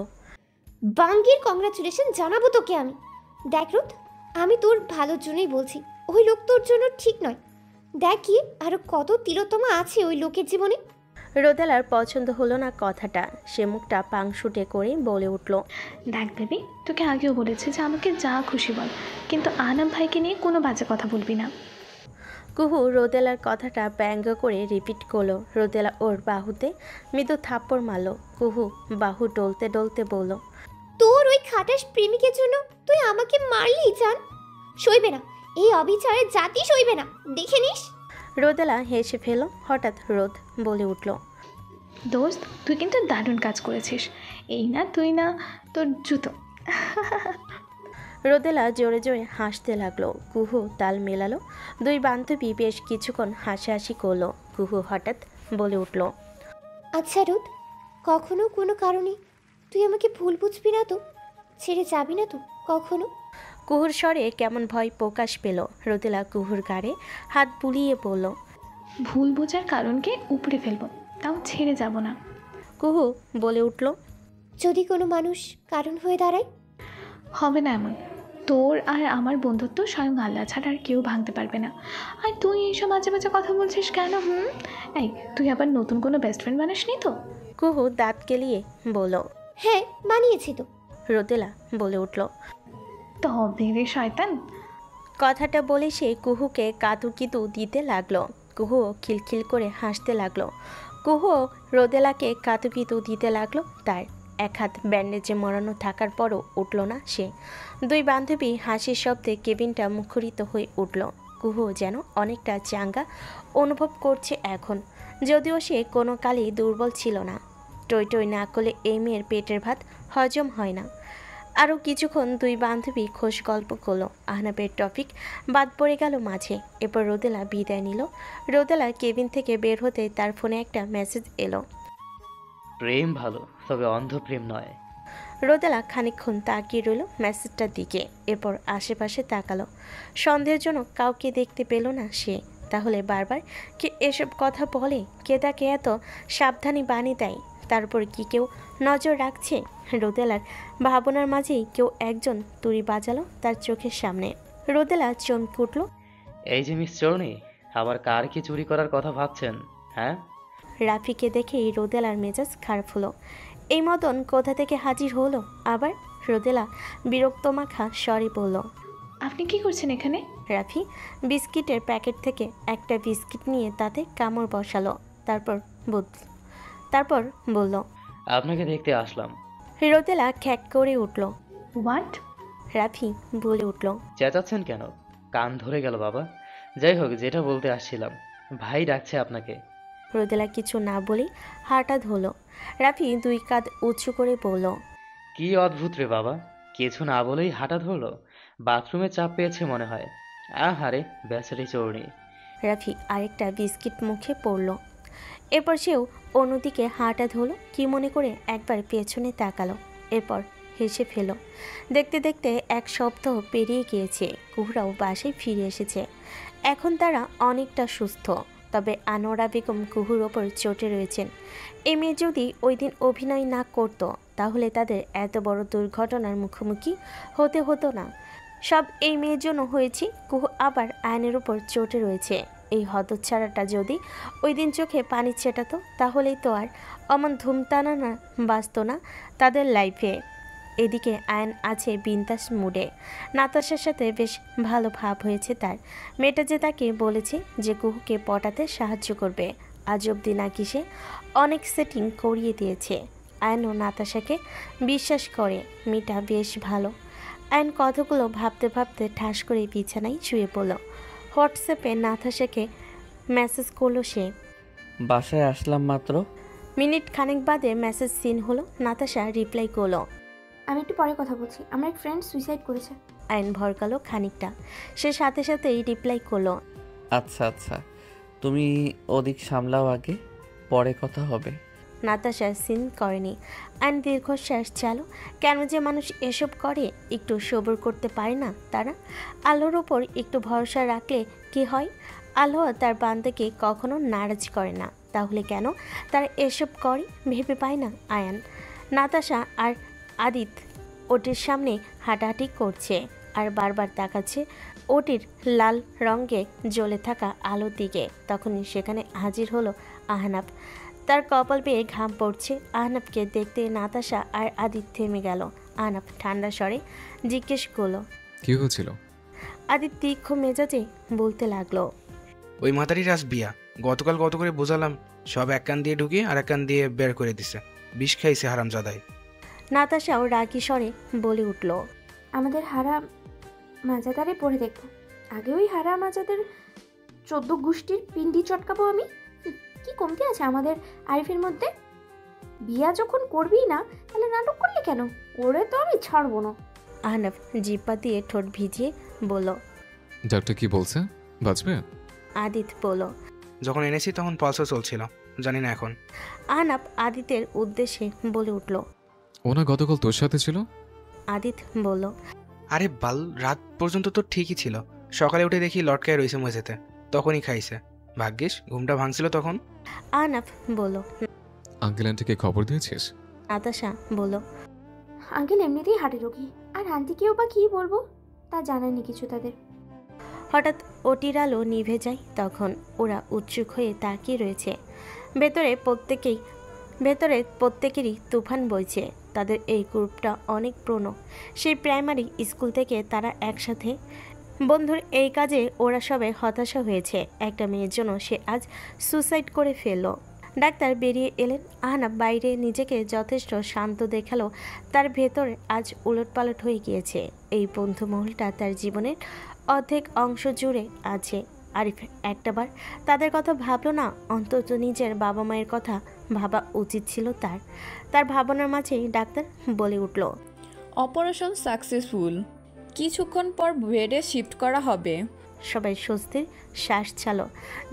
বাঙ্গির কংগ্রাচুলেশন জানাবো তোকে আমি। দেখ রোদ, আমি তোর ভালোর জন্যই বলছি। ওই লোক তোর জন্য ঠিক নয়। দেখ কি আরো কত তিলোত্তমা আছে ওই লোকের জীবনে। রোদেলার পছন্দ হলো না কথাটা। সে মুখটা পাংশুটে করে বলে উঠল, দেখ বেবি, তোকে আগেও বলেছি যে আমাকে যা খুশি বল, কিন্তু আহনাফ ভাইকে নিয়ে কোনো বাজে কথা বলবি না। কুহু রোদেলার কথাটা ব্যঙ্গ করে রিপিট করলো। রোদেলা ওর বাহুতে মৃদু থাপ্পড় মারল। কুহু বাহু ডলতে ডলতে বলল, তোর ওই খাটাস প্রেমিকের জন্য তুই আমাকে মারলি জান। সইবে না, এই অবিচারের জাতি সইবে না, দেখে নিস। রোদেলা হেসে ফেল। হঠাৎ রোদ বলে উঠল, দোস্ত, তুই কিন্তু দারুণ কাজ করেছিস। এই না তুই না, তোর জুতো। রোদেলা জোরে জোরে হাসতে লাগলো। কুহু তাল মেলালো। দুই বান্ধবী বেশ কিছুক্ষণ হাসাহাসি করলো। কুহু হঠাৎ বলে উঠল, আচ্ছা রোদ, কখনো কোনো কারণে তুই আমাকে ভুল বুঝবি না তো? ছেড়ে যাবি না তো কখনো? কুহুর স্বরে কেমন ভয় প্রকাশ পেল। রোদেলা কুহুর গাড়ে হাত বুলিয়ে বলল, ভুল বোঝার কারণকে উপড়ে ফেলবো, তাও ছেড়ে যাব না। কুহু বলে উঠল, যদি কোনো মানুষ কারণ হয়ে দাঁড়ায়? হবে না এমন। তোর আর আমার বন্ধুত্ব স্বয়ং আল্লাহ ছাড়া আর কেউ ভাঙতে পারবে না। আর তুই এইসব মাঝে মাঝে কথা বলছিস কেন? এই, তুই আবার নতুন কোনো বেস্ট ফ্রেন্ড বানাসনি তো? কুহু দাঁত কেলিয়ে বলল, হ্যাঁ বানিয়েছি তো। রোদেলা বলে উঠল, তবে রে শয়তান। কথাটা বলে সে কুহুকে কাতুকিতু দিতে লাগলো। কুহু খিলখিল করে হাসতে লাগলো। কুহু রোদেলাকে কাতুকিতু দিতে লাগলো। তার এক হাত ব্যান্ডেজে মরানো থাকার পরও উঠল না সে। দুই বান্ধবী হাসির শব্দে কেবিনটা মুখরিত হয়ে উঠল। কুহু যেন অনেকটা চাঙ্গা অনুভব করছে এখন, যদিও সে কোনো কালেই দুর্বল ছিল না। টই টই না করলে এই মেয়ের পেটের ভাত হজম হয় না। আরও কিছুক্ষণ দুই বান্ধবী খোশ গল্প করলো। আহনাফের টপিক বাদ পড়ে গেল মাঝে। এরপর রোদেলা বিদায় নিল। রোদেলা কেবিন থেকে বের হতে তার ফোনে একটা মেসেজ এলো। প্রেম ভালো, তবে অন্ধ প্রেম নয়। রোদেলা খানিকক্ষণ তাকিয়ে রইল মেসেজটার দিকে। এরপর আশেপাশে তাকালো। সন্দেহজনক কাউকে দেখতে পেল না সে। তাহলে বারবার কে এসব কথা বলে? কে তাকে এত সাবধানী বানিয়ে দেয়? তারপর কি কেউ নজর রাখছে? রোদেলার ভাবনার মাঝেই কেউ একজন তুড়ি বাজালো তার চোখের সামনে। রোদেলা চমকে উঠল। এই যে মিস চরণী, আবার কার কি চুরি করার কথা ভাবছেন? হ্যাঁ, রাফিকে দেখেই রোদেলার মেজাজ খারাপ হলো। এই মদন কোথা থেকে হাজির হলো আবার? রোদেলা বিরক্ত মাখা স্বরে বলল। আপনি কি করছেন এখানে? রাফি বিস্কিটের প্যাকেট থেকে একটা বিস্কিট নিয়ে তাতে কামড় বসালো, তারপর বলল। আপনাকে দেখতে আসলাম। রোদেলা খ্যাক করে উঠল। হোয়াট? রাফি বলে উঠল। চেঁচাচ্ছেন কেন? কান ধরে গেল বাবা। যাই হোক, যেটা বলতে আসছিলাম, ভাই ডাকছে আপনাকে। রোদেলা কিছু না বলেই হাঁটা ধরল। রাফি 2 কাঁধ উঁচু করে বলল। কি অদ্ভুত রে বাবা, কিছু না বলেই হাঁটা ধরলো। বাথরুমে চাপ পেয়েছে মনে হয়। আহারে বেচারি চোরনি। রাফি আরেকটা বিস্কিট মুখে পড়ল। এরপর সেও অন্যদিকে হাঁটা ধরল, কি মনে করে একবার পেছনে তাকালো, এরপর হেসে ফেল। দেখতে দেখতে 1 সপ্তাহ পেরিয়ে গিয়েছে। কুহরাও বাসায় ফিরে এসেছে। এখন তারা অনেকটা সুস্থ। তবে আনোয়ারা বেগম কুহুর ওপর চটে রয়েছেন। এই মেয়ে যদি ওই দিন অভিনয় না করতো তাহলে তাদের এত বড় দুর্ঘটনার মুখোমুখি হতে হতো না। সব এই মেয়ের জন্য হয়েছে। কুহু আবার আয়নের উপর চটে রয়েছে। এই হতচ্ছাড়াটা যদি ওই দিন চোখে পানি ছেটাতো তাহলেই তো আর অমন ধুমটানা না বাঁচত না তাদের লাইফে। এদিকে আয়ন আছে বিন্দাস মুডে। নাতাশার সাথে বেশ ভালো ভাব হয়েছে তার। মেয়েটা যে তাকে বলেছে যে কুহুকে পটাতে সাহায্য করবে, আজ অবধি নাকি সে অনেক সেটিং করিয়ে দিয়েছে। আয়নও নাতাশাকে বিশ্বাস করে। মেয়েটা বেশ ভালো। আয়ন কথাগুলো ভাবতে ভাবতে ঠাস করে বিছানায় শুয়ে পড়ল। হোয়াটসঅ্যাপে নাতাশাকে মেসেজ করলো সে। বাসায় আসলাম মাত্র। মিনিট খানেক বাদে মেসেজ সিন হলো। নাতাশা রিপ্লাই করলো। আমি একটু পরে কথা বলছি, আমার এক ফ্রেন্ড সুইসাইড করেছে। আয়ন ভরকালো খানিকটা। সে সাথে সাথেই রিপ্লাই করলো। আচ্ছা আচ্ছা, তুমি ওদিক সামলাও, আগে পরে কথা হবে। নাতাশা সিন করেনি। আয়ন দীর্ঘশ্বাস চালো। কেন যে মানুষ এসব করে? একটু সবর করতে পারে না তারা? আল্লাহর ওপর একটু ভরসা রাখলে কি হয়? আল্লাহ তার বান্দাকে কখনো নারাজ করে না। তাহলে কেন তারা এসব করে ভেবে পায় না আয়ান। নাতাশা আর আদিত ওটির সামনে হাঁটাহাঁটি করছে আর বারবার তাকাচ্ছে ওটির লাল রঙে জ্বলে থাকা আলোর দিকে। তখনই সেখানে হাজির হলো আহনাফ। তার কপাল বেয়ে ঘাম পড়ছে। আহনাফকে দেখতে নাতাশা আর আদিত থেমে গেল। আহনাফ ঠান্ডা স্বরে জিজ্ঞেস করলো। কি হয়েছিল? আদিত তীক্ষ্ণ মেজাজে বলতে লাগলো। ওই মাতারির আজ বিয়া। গতকাল কত করে বোঝালাম, সব এক কান দিয়ে ঢুকিয়ে আর এক কান দিয়ে বের করে দিছে। বিষ খাইছে হারামজাদাই। নাতাশাও রাগী স্বরে বলে উঠল। আমাদের হারা মাজাদারে পড়ে দেখবো। আগে ওই হারা মাজাদের 14 গোষ্ঠীর পিন্ডি চটকাবো আমি। কি কমতি আছে আমাদের আরিফের মধ্যে? বিয়া যখন করবি না তাহলে নাটক করলে কেন? ওরে তো আমি ছাড়বো না। আহনাফ জিব্বা দিয়ে ঠোঁট ভিজিয়ে বলল। ডাক্তার কি বলছে, বাঁচবে? আদিত বলল। যখন এনেছি তখন পালসও চলছিল, জানি না এখন। আহনাফ আদিতের উদ্দেশ্যে বলে উঠল। ওনা গতকাল তোর সাথে ছিল? আদিত বলল। আরে বাল, রাত পর্যন্ত তো ঠিকই ছিল। সকালে উঠে দেখি লটকায় রয়েছে মেঝেতে, তখনই খাইছে। ভাগ্যিস ঘুমটা ভাঙছিল তখন। আহনাফ বলল। আঙ্কেল আন্টিকে খবর দিয়েছিস? নাতাশা বলল। আঙ্কেল এমনিতেই হাটে রোগী, আর আন্টিকেও বা কী বলবো, তা জানায়নি কিছু তাদের। হঠাৎ ওটির আলো নিভে যায়। তখন ওরা উৎসুক হয়ে তাকিয়ে রয়েছে। ভেতরে প্রত্যেকেরই তুফান বইছে। তাদের এই গ্রুপটা অনেক পুরনো। সেই প্রাইমারি স্কুল থেকে তারা একসাথে। বন্ধুর এই কাজে ওরা সবাই হতাশা হয়েছে। একটা মেয়ের জন্য সে আজ সুসাইড করে ফেলল। ডাক্তার বেরিয়ে এলেন। আহনাফ বাইরে নিজেকে যথেষ্ট শান্ত দেখালো। তার ভেতরে আজ উলটপালট হয়ে গিয়েছে। এই বন্ধু মহলটা তার জীবনের অর্ধেক অংশ জুড়ে আছে। আরিফ একটাবার তাদের কথা ভাবলো না। অন্তত নিজের বাবা মায়ের কথা ভাবা উচিত ছিল তার ভাবনার মাঝেই ডাক্তার বলে উঠল। অপারেশন সাকসেসফুল, কিছুক্ষণ পর বেডে শিফট করা হবে। সবাই স্বস্তির শ্বাস ছাড়ল,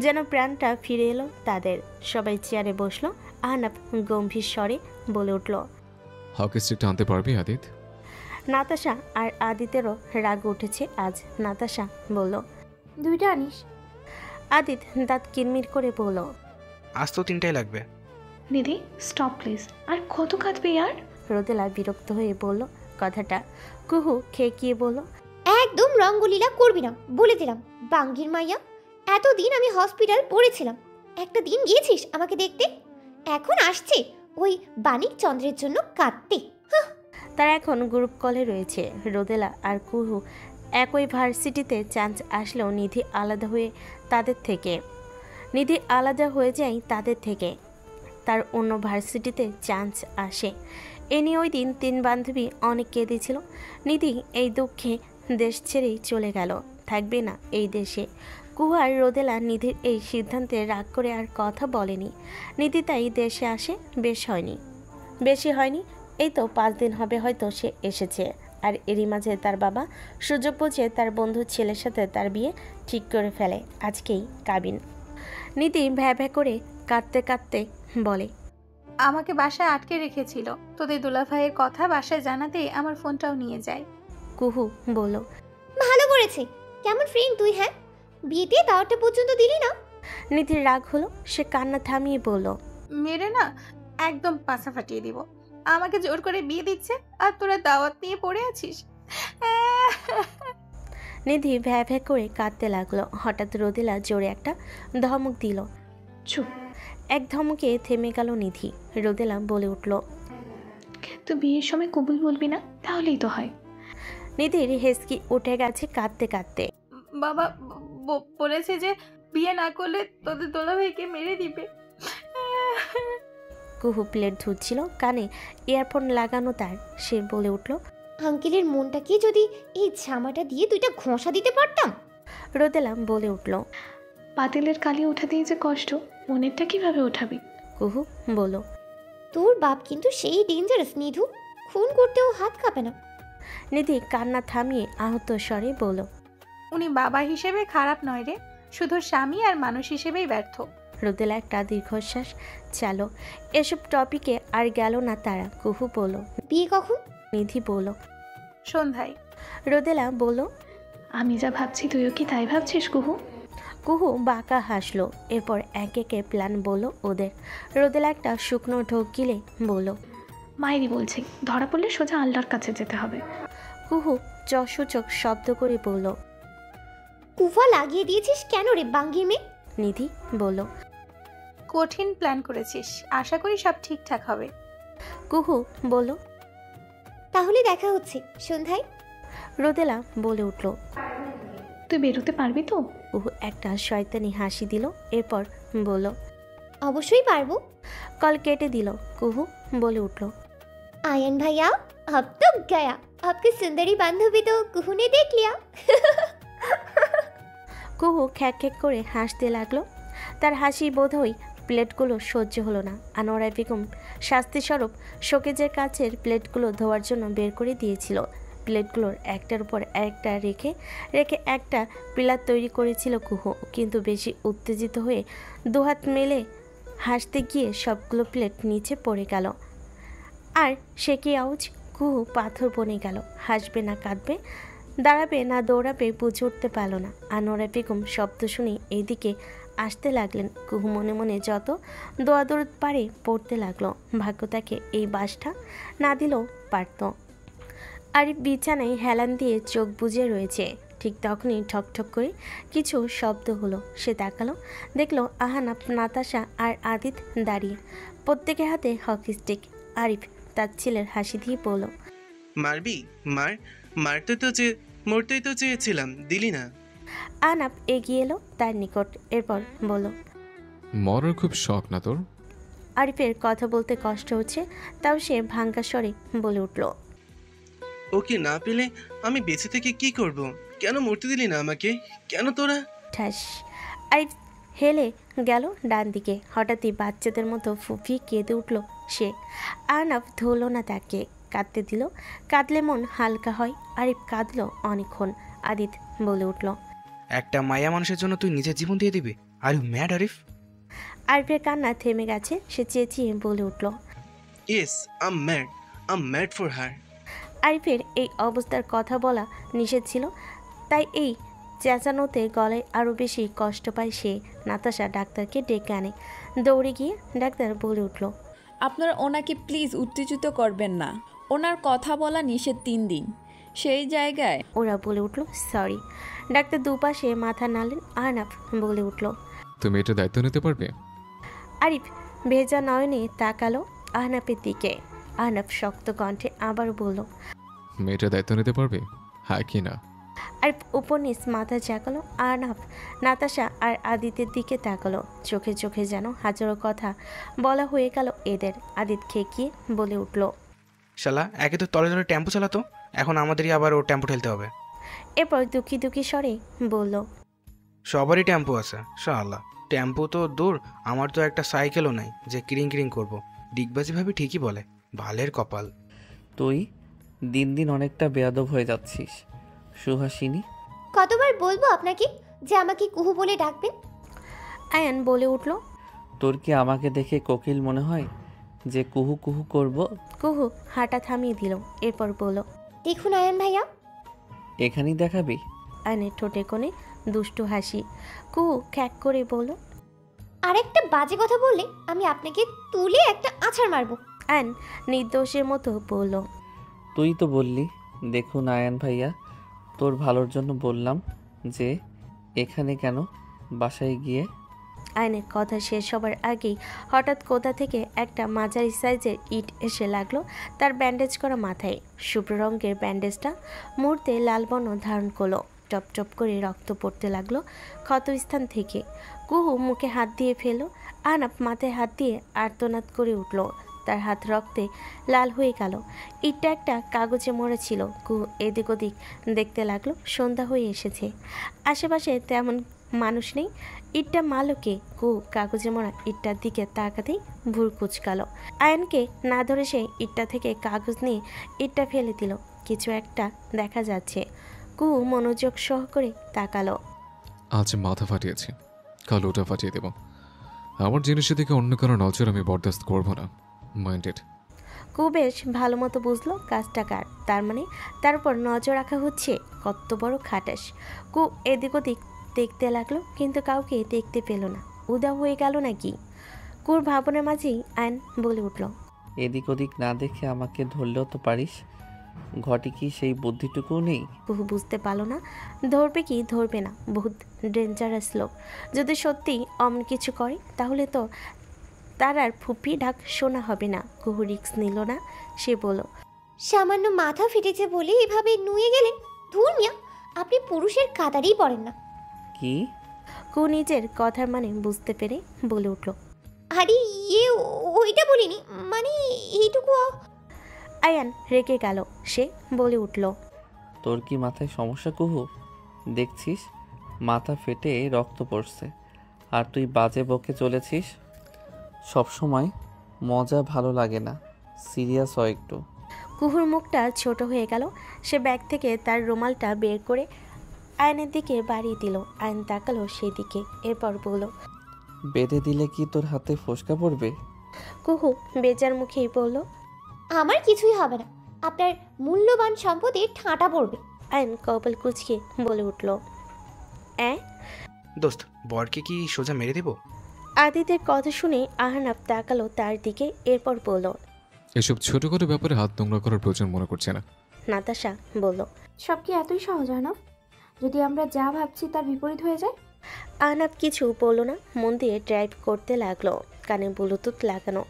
যেন প্রাণটা ফিরে এলো তাদের। সবাই চেয়ারে বসলো। আহনাফ গম্ভীর স্বরে বলে উঠল। হকি স্টিকটা আনতে পারবি আদিত? নাতাশা আর আদিতেরও রাগ উঠেছে আজ। নাতাশা বলল। 2টা আনিস। আদিত দাঁত কিরমির করে বলল। আজ তো 3টাই লাগবে। দিদি স্টপ প্লিজ, আর কত কাঁদবে ইয়ার? রোদেলা বিরক্ত হয়ে বলল কথাটা। কুহু খেকিয়ে বলল। একদম রঙ্গলীলা করবি না বলে দিলাম, বাঙ্গির মাইয়া। এতদিন আমি হসপিটাল পড়েছিলাম, একটা দিন গিয়েছিস আমাকে দেখতে? এখন আসছে ওই বাণিক চন্দ্রের জন্য কাঁদতে। তারা এখন গ্রুপ কলে রয়েছে। রোদেলা আর কুহু একই ভার্সিটিতে, চান্স আসলেও নিধি আলাদা হয়ে যায় তাদের থেকে। তার অন্য ভার্সিটিতে চান্স আসে। এ নিয়ে ওই দিন 3 বান্ধবী অনেক কেঁদেছিল। নিধি এই দুঃখে দেশ ছেড়েই চলে গেল, থাকবে না এই দেশে। কুহু আর রোদেলা নিধির এই সিদ্ধান্তে রাগ করে আর কথা বলেনি। নিধি তাই দেশে আসে বেশি হয়নি, এই তো 5 দিন হবে হয়তো সে এসেছে। আর এরই মাঝে তার বাবা সুযোগ বুঝে তার বন্ধুর ছেলের সাথে তার বিয়ে ঠিক করে ফেলে। আজকেই কাবিন। নিধি ভ্যা ভ্যা করে কাঁদতে কাঁদতে বলে, আমাকে বাসায় আটকে রেখেছিল, তোদের দুলাভাইয়ের কথা বাসায় জানাতেই আমার ফোনটাও নিয়ে যায়। কুহু বলল, ভালো করেছে। কেমন ফ্রেন্ড তুই, হ্যাঁ? বিয়েতে দাওয়াতটা পর্যন্ত দিলি না। নিধির রাগ হলো, সে কান্না থামিয়ে বলল, মেরে না একদম পাছা ফাটিয়ে দিব। আমাকে জোর করে বিয়ে দিচ্ছে আর তোরা দাওয়াত নিয়ে পড়ে আছিস। নিধি ভ্যা ভ্যা করে কাঁদতে লাগলো। হঠাৎ রোদেলা জোরে একটা ধমক দিল। চুপ। এক ধমকে থেমে গেল নিধি। রোদেলা বলে উঠল, তুই বিয়ের সময় কবুল বলবি না? তাহলেই তো হয়। নিধির হেসকি উঠে গেছে কাঁদতে কাঁদতে। বাবা বলেছে যে বিয়ে না করলে তোদের দুলাভাইকে মেরে দিবে। কুহু প্লেট ধুচ্ছিল, কানে ইয়ারফোন লাগানো তার। সে বলে উঠল, আঙ্কেলের মনটাকে যদি এই জামাটা দিয়ে 2টা ঘষা দিতে পারতাম। রোদেলা বলে উঠল, পাতিলের কালি ওঠাতেই যে কষ্ট, মনেরটা কিভাবে ওঠাবি? কুহু বলল, তোর বাপ কিন্তু সেই ডেঞ্জারাস নিধু, খুন করতেও হাত কাঁপে না। নিধি কান্না থামিয়ে আহত স্বরে বলল, উনি বাবা হিসেবে খারাপ নয় রে, শুধু স্বামী আর মানুষ হিসেবেই ব্যর্থ। রোদেলা একটা দীর্ঘশ্বাস চালো। এসব টপিকে আর গেল না তারা। কুহু বলল, বিয়ে কখন? নিধি বলল, সন্ধ্যায়। রোদেলা বলল, আমি যা ভাবছি তুইও কি তাই ভাবছিস কুহু? কুহু বাঁকা হাসলো। এরপর একে একে প্ল্যান বলল ওদের। রোদেলা একটা শুকনো ঢোক গিলে বলল, মায়েরই বলছি, ধরা পড়লে সোজা আল্লাহর কাছে যেতে হবে। কুহু চসূচক শব্দ করে বলল, কুফা লাগিয়ে দিয়েছিস কেন রে বাঙ্গির মেয়ে? নিধি বলল, কঠিন প্ল্যান করেছিস, আশা করি সব ঠিকঠাক হবে। কুহু বলল, তাহলে দেখা হচ্ছে সন্ধ্যায়। রোদেলা বলে উঠল, তুই বেরোতে পারবি তো? কুহু একটা শয়তানি হাসি দিল। এরপর বলল, অবশ্যই পারবো। কল কেটে দিল। কুহু বলে উঠল, आयन भैया अब तो गया, आपकी सुंदरी बांधवी तो कुहू ने देख लिया। কুহু খ্যাক খ্যাক করে হাসতে লাগলো। তার হাসি বোধহয় প্লেটগুলো সহ্য হলো না। আনোয়ারা বেগম শাস্তিস্বরূপ শোকেজের কাছের প্লেটগুলো ধোয়ার জন্য বের করে দিয়েছিল। প্লেটগুলোর একটার উপর একটা রেখে একটা পিলার তৈরি করেছিল কুহু, কিন্তু বেশি উত্তেজিত হয়ে দুহাত মেলে হাসতে গিয়ে সবগুলো প্লেট নিচে পড়ে গেল। আর সে কি আউজ! কুহু পাথর বনে গেল। হাসবে না কাঁদবে, দাঁড়াবে না দৌড়াবে বুঝে উঠতে পারল না। আনোয়ারা বেগম শব্দ শুনে এইদিকে আসতে লাগলেন। কুহু মনে মনে যত দোয়াদৌড় পারে পড়তে লাগলো। ভাগ্য তাকে এই বাসটা না দিলেও পারত। আরিফ বিছানায় হেলান দিয়ে চোখ বুজে রয়েছে। ঠিক তখনই ঠকঠক করে কিছু শব্দ হলো। সে তাকালো, দেখলো আহানাফ, নাতাশা আর আদিত দাঁড়িয়ে, প্রত্যেকের হাতে হকি স্টিক। আরিফ তার ছেলের হাসি দিয়ে বলল, মারবি? মরতেই তো চেয়েছিলাম, দিলি না। আহনাফ এগিয়ে এলো তার নিকট। এরপর বলল, মরার খুব শখ না তোর? আরিফের কথা বলতে কষ্ট হচ্ছে, তাও সে ভাঙ্গা স্বরে বলে উঠল, ওকে না পেলে আমি বেঁচে থেকে কি করব? কেন মরতে দিলি না আমাকে? কেন তোরা? ঠাস। আরিফ হেলে গেল ডান দিকে। হঠাৎই বাচ্চাদের মতো ফুফিয়ে কেঁদে উঠল সে। আহনাফ ধরল না তাকে, কাঁদতে দিল। কাঁদলে মন হালকা হয়। আরিফ কাঁদলো অনেকক্ষণ। আদিত বলে উঠল, একটা মায়া মানুষের জন্য তুই নিজের জীবন দিয়ে দিবি? Are you mad Arif? আরিফের কান্না থেমে গেছে। সে চেঁচিয়ে বলে উঠল, yes, I am mad for her. আরিফের এই অবস্থার কথা বলা নিষেধ ছিল, তাই এই চেঁচানোতে গলায় আরও বেশি কষ্ট পায় সে। নাতাশা ডাক্তারকে ডেকে আনে। দৌড়ে গিয়ে ডাক্তার বলে উঠল, আপনারা ওনাকে প্লিজ উত্তেজিত করবেন না। ওনার কথা বলা নিষেধ 3 দিন। সেই জায়গায়। ওরা বলে উঠল সরি। ডাক্তার দুপাশে মাথা নাড়লেন। আহনাফ বলে উঠল, তুমি এটা দায়িত্ব নিতে পারবে? আরিফ ভেজা নয়নে তাকালো আহনাফের দিকে। আহনাফ শক্ত কণ্ঠে আবার বলল, মেয়েটা দায়িত্ব নিতে পারবে, হ্যাঁ কি না? আরিফ উপনিস মাথা ঝাঁকালো। আহনাফ নাতাশা আর আদিতের দিকে তাকালো। চোখে চোখে যেন হাজারো কথা বলা হয়ে গেল এদের। আদিত খেকিয়ে বলে উঠল, শালা একে তো তলে তলে টেম্পো চালাতো, এখন আমাদেরই আবার ও টেম্পো ঠেলতে হবে। এরপর দুঃখী দুঃখী স্বরে বলল, সবারই টেম্পো আছে শালা। টেম্পো তো দূর, আমার তো একটা সাইকেলও নাই যে কিরিং কিরিং করবো। ডিগবাজি ভাবি ঠিকই বলে, ভালের কপাল। তুই দিন দিন অনেকটা বেয়াদব হয়ে যাচ্ছিস সুহাসিনী। কতবার বলবো আপনাকে যে আমাকে কুহু বলে ডাকবেন? আয়ান বলে উঠল, তোর কি আমাকে দেখে কোকিল মনে হয় যে কুহু কুহু করব? কুহু হাঁটা থামিয়ে দিল। এরপর বলল, দেখুন আয়ান ভাইয়া। এখানেই দেখাবি? আয়নের ঠোঁটে কোণে দুষ্টু হাসি। কুহু খ্যাক করে বলল, আর একটা বাজে কথা বললে আমি আপনাকে তুলে একটা আছাড় মারবো। আয়ন নির্দোষের মতো বলল, তুই তো বললি। দেখুন আয়ান ভাইয়া, তোর ভালোর জন্য বললাম যে এখানে কেন, বাসায় গিয়ে। আয়নের কথা শেষ হবার আগেই হঠাৎ কোথা থেকে একটা মাঝারি সাইজের ইট এসে লাগলো তার ব্যান্ডেজ করা মাথায়। শুভ্র রঙের ব্যান্ডেজটা মুহূর্তে লাল বর্ণ ধারণ করলো। টপ টপ করে রক্ত পড়তে লাগলো ক্ষতস্থান থেকে। কুহু মুখে হাত দিয়ে ফেলল। আহনাফ মাথায় হাত দিয়ে আর্তনাদ করে উঠল। তার হাত রক্তে লাল হয়ে গেল। ইটটা একটা কাগজে মোড়া ছিল। কুহু এদিক ওদিক দেখতে লাগলো। সন্ধ্যা হয়ে এসেছে, আশেপাশে তেমন মানুষ নেই। ইটটা মালকে। কুহু কাগজে মোড়া ইটটার দিকে তাকাতেই ভুর কুচকালো। আয়নকে না ধরে সে ইটটা থেকে কাগজ নিয়ে ইটটা ফেলে দিল। কিছু একটা দেখা যাচ্ছে। কুহু মনোযোগ সহকারে তাকালো। আজ মাথা ফাটিয়েছি, কাল ওটা ফাটিয়ে দেব। আমার জিনিসের দিকে অন্য কারো নজর আমি বরদাস্ত করবো না। মাইন্ডেড। কুহু বেশ ভালো মতো বুঝলো কাজটা কার। তার মানে তার উপর নজর রাখা হচ্ছে। কত বড় খাটাস। কুহু এদিক ওদিক দেখতে লাগলো, কিন্তু কাউকে দেখতে পেল না। উদাও হয়ে গেল নাকি? কুহুর ভাবনার মাঝেই আয়ন বলে উঠল, এদিক ওদিক না দেখে আমাকে ধরলেও তো পারিস, ঘটে কি সেই বুদ্ধিটুকুও নেই? কুহু বুঝতে পারলো না ধরবে কি ধরবে না। বহুত ডেঞ্জারাস লোক। যদি সত্যি অমন কিছু করে তাহলে তো তার আর ফুপি ডাক শোনা হবে না। কুহু রিক্স নিল না। সে বলল, সামান্য মাথা ফেটেছে বলে এভাবে নুয়ে গেলেন? ধুর মিয়া, আপনি পুরুষের কাতারেই পড়েন না। কি? কুহু নিজের কথার মানে বুঝতে পেরে বলে উঠল, আরে ইয়ে, ওইটা বলিনি, মানে এইটুকু। আয়ান রেগে গেল। সে বলে উঠল, তোর কি মাথায় সমস্যা কুহু? দেখছিস মাথা ফেটে রক্ত পড়ছে, আর তুই বাজে বকে চলেছিস। সবসময় মজা ভালো লাগে না, সিরিয়াস হয় একটু। কুহুর মুখটা ছোট হয়ে গেল। সে ব্যাগ থেকে তার রুমালটা বের করে আয়নের দিকে বাড়িয়ে দিল। আয়ন তাকালো সেই দিকে। এরপর বলল, বেঁধে দিলে কি তোর হাতে ফোসকা পড়বে? কুহু বেজার মুখেই বলল, আমার কিছুই হবে না, আপনার মূল্যবান সম্পদে ঠাঁটা পড়বে। আয়ন কপাল কুচকে বলে উঠল, দোস্ত, বরকে কি সোজা মেরে দেব? আদিতের কথা শুনে আহনাফ তাকালো তার দিকে। এরপর বলল, এসব ছোটখাটো ব্যাপারে হাত নোংরা করার প্রয়োজন মনে করছে না। নাতাশা বলল, সব কি এতই সহজ আহনাফ? যদি আমরা যা ভাবছি তার বিপরীত হয়ে যায়? আহনাফ কিছু বলল না। মন দিয়ে ড্রাইভ করতে লাগলো। কানে ব্লুটুথ লাগানো,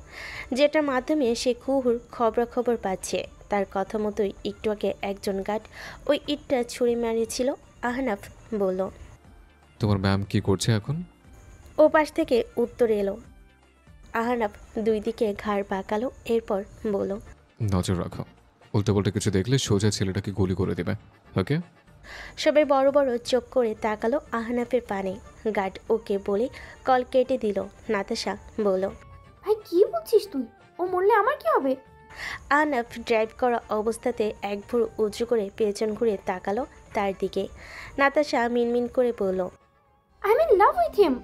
যেটার মাধ্যমে সে কুহুর খবরাখবর পাচ্ছে। তার কথা মতোই একটু আগে একজন গার্ড ওই ইটটা ছুঁড়ে মারিয়েছিল। আহনাফ বলল, তোমার ম্যাম কি করছে এখন? ও পাশ থেকে উত্তর এলো। আহনাফ দুই দিকে ঘাড় বাঁকালো। এরপর বলল, নজর রাখো, উল্টোপাল্টা কিছু দেখলে সোজা ছেলেটাকে গুলি করে দেবে, ওকে? সবাই বড় বড় চোখ করে তাকালো আহনাফের পানে। গার্ড ওকে বলে কল কেটে দিল। নাতাশা বলল, ভাই কি বলছিস তুই? ও মরলে আমার কি হবে? আহনাফ ড্রাইভ করা অবস্থাতে এক ভুর উঁচু করে পেছন ঘুরে তাকালো তার দিকে। নাতাশা মিনমিন করে বলল, I am in love with him.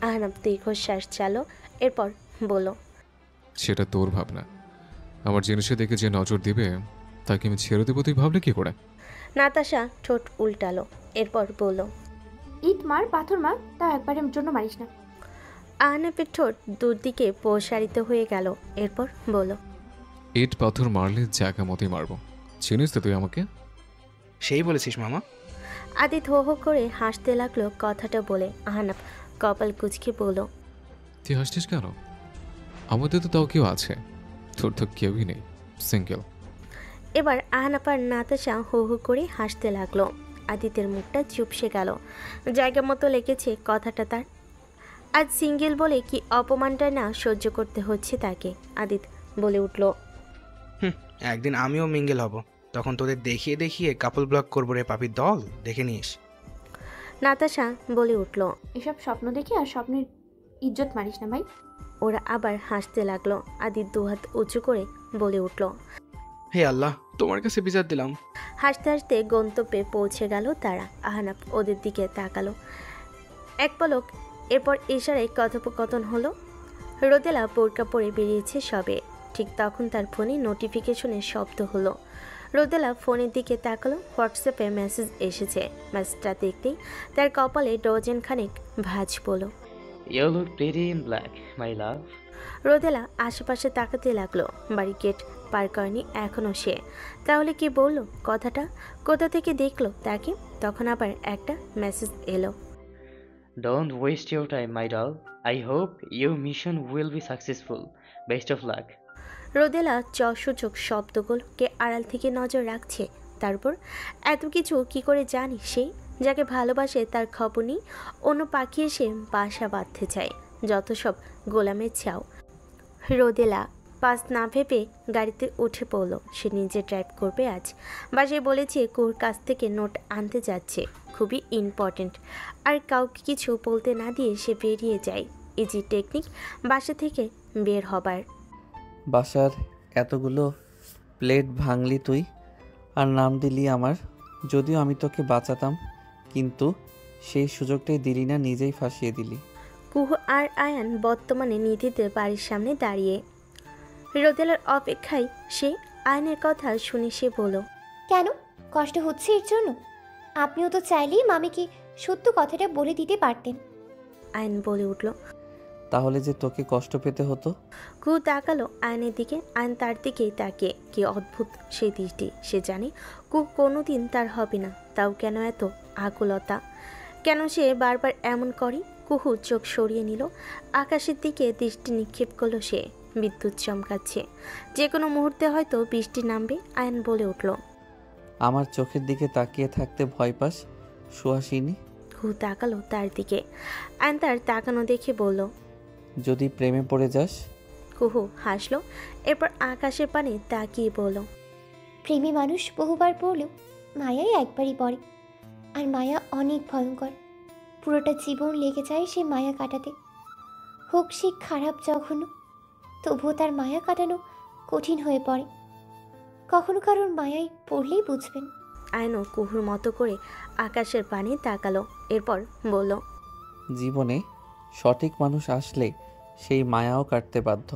Ahnaf দীর্ঘশ্বাস চালো। এরপর বলল, সেটা তোর ভাবনা। আমার জিনিসে দেখে যে নজর দিবে তাকে আমি ছেড়ে দেবো তুই ভাবলে কি করে? নাতাশা ঠোঁট উল্টালো। এরপর বলল, ইট মার পাথর মার, তা একবারের জন্য মারিস না। আহনাফের ঠোঁট দুদিকে প্রসারিত হয়ে গেল। এরপর বলল, ইট পাথর মারলে জায়গা মতোই মারবো। চিনিস তো তুই আমাকে? সেই বলেছিস মামা। আদিত হো হো করে হাসতে লাগলো কথাটা বলে। আহনাফ কপাল কুঁচকে বলল, তুই হাসছিস কেন? আমাদের তো তাও কেউ আছে, তোর তো কেউই নেই, সিঙ্গেল। এবার আহনাফ আর নাতাশা হো হো করে হাসতে লাগলো। আদিতের মুখটা চুপসে গেল। জায়গা মতো লেগেছে কথাটা তার। আজ সিঙ্গেল বলে কি অপমানটা না সহ্য করতে হচ্ছে তাকে। আদিত বলে উঠল, একদিন আমিও মিঙ্গেল হব, তখন তোদের দেখিয়ে দেখিয়ে কাপল ব্লক করবো রে পাপির দল, দেখে নিস। নাতাশা বলে উঠল, এসব স্বপ্ন দেখে আর স্বপ্নের ইজ্জত মারিস না ভাই। ওরা আবার হাসতে লাগলো। আদিত দুহাত উঁচু করে বলে উঠল, হে আল্লাহ, তোমার কাছে বিচার দিলাম। হাসতে হাসতে গন্তব্যে পৌঁছে গেল তারা। আহনাফ ওদের দিকে তাকালো এক পলক, এরপর ইশারায় কথোপকথন হলো। রোদেলা বোরকা পরে বেরিয়েছে সবে, ঠিক তখন তার ফোনে নোটিফিকেশনের শব্দ হলো। রোদেলা ফোনের দিকে তাকালো। হোয়াটসঅ্যাপে মেসেজ এসেছে। মেসেজটা দেখতেই তার কপালে ডজন খানেক ভাঁজ পড়ল। You look pretty in black my love. Rodela আশেপাশে তাকাতে লাগলো। বাড়ি গেট পার করেনি এখনও সে। তাহলে কি বললো কথাটা? কোথা থেকে দেখলো তাকে? তখন আবার একটা মেসেজ এলো, Don't waste your time, my doll. I hope your mission will be successful. Best of luck. রোদেলা চসূচক শব্দগুলোকে আড়াল থেকে নজর রাখছে। তারপর এত কিছু কি করে জানি সে? যাকে ভালোবাসে তার খবর নেই, অন্য পাখি এসে বাসা বাঁধতে চায়। যত সব গোলামের চাও। রোদেলা পাস না ভেবে গাড়িতে উঠে পড়ল। সে নিজে ড্রাইভ করবে আজ। বাসায় বলেছে কুহুর কাছ থেকে নোট আনতে যাচ্ছে, খুবই ইম্পর্ট্যান্ট। আর কাউকে কিছু বলতে না দিয়ে সে বেরিয়ে যায়। ইজি টেকনিক বাসা থেকে বের হবার। বাসার এতগুলো প্লেট ভাঙলি তুই, আর নাম দিলি আমার। যদিও আমি তোকে বাঁচাতাম, কিন্তু সেই সুযোগটাই দিলি না, নিজেই ফাঁসিয়ে দিলি। কুহু আর আয়ান বর্তমানে নিধিদের বাড়ির সামনে দাঁড়িয়ে। রোদেলার অপেক্ষায় সে আয়নের কথা শুনে সে বলল, কেন কষ্ট হচ্ছে এর জন্য? আপনিও তো চাইলেই মামিকে সত্য কথাটা বলে দিতে পারতেন। আয়ন বলে উঠল। তাহলে যে তোকে কষ্ট পেতে হতো। কুহু তাকালো আয়নের দিকে। আয়ন তার দিকেই তাকিয়ে। কি অদ্ভুত সেই দৃষ্টি। সে জানে কুহু কোনোদিন তার হবে না, তাও কেন এত আকুলতা? কেন সে বারবার এমন করে? কুহু চোখ সরিয়ে নিল। আকাশের দিকে দৃষ্টি নিক্ষেপ করলো সে। বিদ্যুৎ চমকাচ্ছে, যে কোনো মুহূর্তে হয়তো বৃষ্টি নামবে। আয়ন বলে উঠল, আমার চোখের দিকে তাকিয়ে থাকতে ভয় পাস সুহাসিনী? কুহু তাকালো তার দিকে। আয়ন তার তাকানো দেখে বলল, যদি প্রেমে পড়ে যাস? কুহু হাসলো। এরপর আকাশের পানে তাকিয়ে বলল, প্রেমে মানুষ বহুবার পড়লেও মায়াই একবারই পড়ে। আর মায়া অনেক ভয়ঙ্কর। পুরোটা জীবন লেগে যায় সে মায়া কাটাতে। হোক সে খারাপ জঘন্য, তবুও তার মায়া কাটানো কঠিন হয়ে পড়ে। কখনো কারোর মায়ায় পড়লেই বুঝবেন। আয়নও কুহুর মতো করে আকাশের পানে তাকালো। এরপর বলল, জীবনে সঠিক মানুষ আসলে সেই মায়াও কাটতে বাধ্য।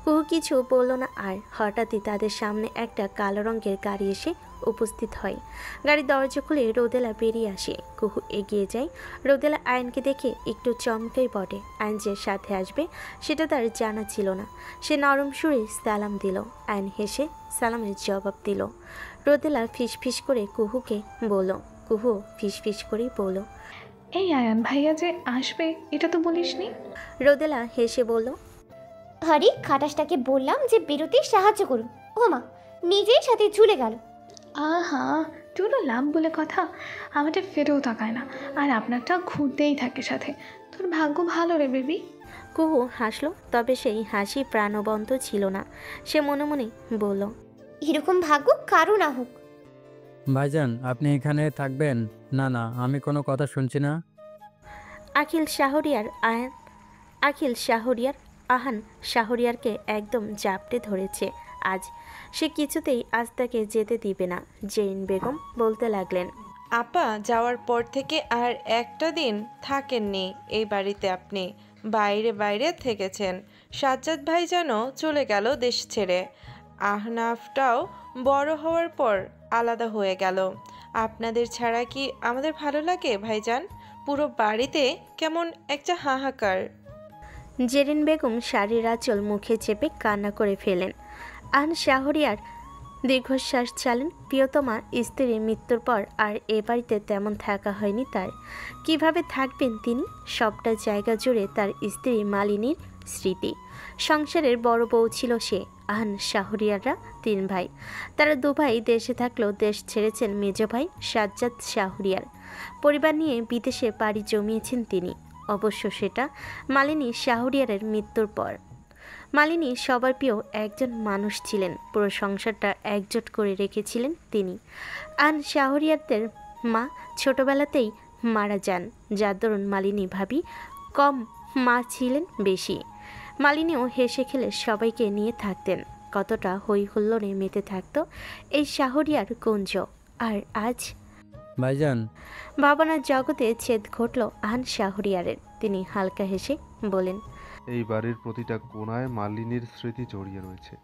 কুহু কিছু বলল না আর। হঠাৎই তাদের সামনে একটা কালো রঙের গাড়ি এসে উপস্থিত হয়। গাড়ির দরজা খুলে রোদেলা বেরিয়ে আসে। কুহু এগিয়ে যায়। রোদেলা আয়নকে দেখে একটু চমকেই বটে। আয়ন যে সাথে আসবে সেটা তার জানা ছিল না। সে নরম সুরে সালাম দিল। আয়ন হেসে সালামের জবাব দিল। রোদেলা ফিসফিস করে কুহুকে বলল, কুহু ফিসফিস করেই বলল, এই আয়ান ভাইয়া যে আসবে এটা তো বলিসনি। রোদেলা হেসে বলল, আরে খাটাসটাকে বললাম যে বেরোতে সাহায্য করুন, ও মা নিজেই সাথে ঝুলে গেল। আহা, তুই তো লাভ বলে কথা, আমাদের ফেরেও তাকায় না, আর আপনারটা ঘুরতেই থাকে সাথে। তোর ভাগ্য ভালো রে বেবি। কুহু হাসলো, তবে সেই হাসি প্রাণবন্ত ছিল না। সে মনে মনে বলল, এরকম ভাগ্য কারো না হোক। ভাইজান আপনি এখানে থাকবেন? না না, আমি কোনো কথা শুনছি না। আখিল শাহরিয়ার আহান শাহরিয়ারকে একদম জাপটে ধরেছে আজ। সে কিছুতেই আজ তাকে যেতে দিবে না। জেরিন বেগম বলতে লাগলেন, আপা যাওয়ার পর থেকে আর একটা দিন থাকেননি এই বাড়িতে। আপনি বাইরে বাইরে থেকেছেন। সাজ্জাদ ভাই যেন চলে গেল দেশ ছেড়ে। আহনাফটাও বড় হওয়ার পর আলাদা হয়ে গেল। আপনাদের ছাড়া কি আমাদের ভালো লাগে ভাইজান? পুরো বাড়িতে কেমন একটা হাহাকার। জেরিন বেগম শাড়ির আঁচল মুখে চেপে কান্না করে ফেলেন। আহান শাহরিয়ার দীর্ঘশ্বাস চালেন। প্রিয়তমা স্ত্রীর মৃত্যুর পর আর এ বাড়িতে তেমন থাকা হয়নি তার। কিভাবে থাকবেন তিনি? সবটা জায়গা জুড়ে তার স্ত্রী মালিনীর স্মৃতি। সংসারের বড় বউ ছিল সে। আহান শাহরিয়াররা 3 ভাই। তারা 2 ভাই দেশে থাকলেও দেশ ছেড়েছেন মেজ ভাই সাজ্জাদ শাহরিয়ার। পরিবার নিয়ে বিদেশে পাড়ি জমিয়েছেন তিনি। অবশ্য সেটা মালিনী শাহরিয়ারের মৃত্যুর পর। মালিনী সবার প্রিয় একজন মানুষ ছিলেন। পুরো সংসারটা একজোট করে রেখেছিলেন তিনি। আন শাহরিয়ারদের মা ছোটবেলাতেই মারা যান, যার দরুন মালিনী ভাবি কম, মা ছিলেন বেশি। মালিনীও হেসে খেলে সবাইকে নিয়ে থাকতেন। কতটা হই হুল্লোড়ে মেতে থাকতো এই শাহরিয়ার কুঞ্জ। আর আজ ভাইজান, ভাবনার জগতে ছেদ ঘটল আহান শাহরিয়ারের। তিনি হালকা হেসে বলেন, এই বাড়ির প্রতিটা কোণায় মালিনীর স্মৃতি জড়িয়ে রয়েছে।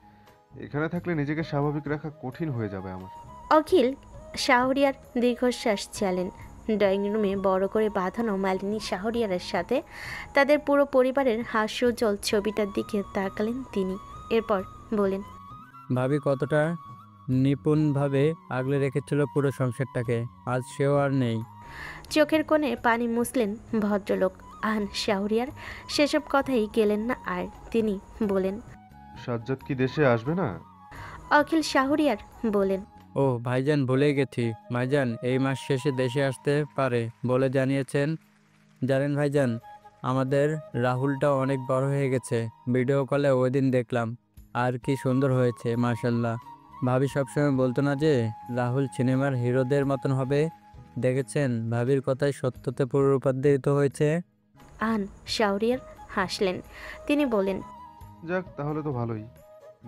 এখানে থাকলে নিজেকে স্বাভাবিক রাখা কঠিন হয়ে যাবে আমার। অখিল শাহরিয়ার দীর্ঘশ্বাস চালেন। ড্রয়িং রুমে বড় করে বাঁধানো মালিনী শাহরিয়ারের সাথে তাদের পুরো পরিবারের হাস্যোজ্জ্বল ছবিটার দিকে তাকালেন তিনি। এরপর বলেন, ভাবি কতটা নিপুণভাবে আগলে রেখেছিল পুরো সংসারটাকে, আজ সেও আর নেই। চোখের কোণে পানি মুছলেন ভদ্রলোক। আহান শাহরিয়ার সেসব কথাই গেলেন না আর। তিনি বলেন, সাজ্জাদ কি দেশে আসবে না? অখিল শাহরিয়ার বলেন, ও ভাইজান, ভুলে গেছি। ভাইজান এই মাস শেষে দেশে আসতে পারে বলে জানিয়েছেন। জানেন ভাইজান, আমাদের রাহুলটা অনেক বড় হয়ে গেছে। ভিডিও কলে ওই দিন দেখলাম, আর কি সুন্দর হয়েছে মাশাল্লাহ। ভাবি সবসময় বলতো না যে রাহুল সিনেমার হিরোদের মতন হবে? দেখেছেন, ভাবির কথায় সত্যতে রূপান্তরিত হয়েছে। আহান শাহরিয়ার হাসলেন। তিনি বলেন, যাক, তাহলে তো ভালোই।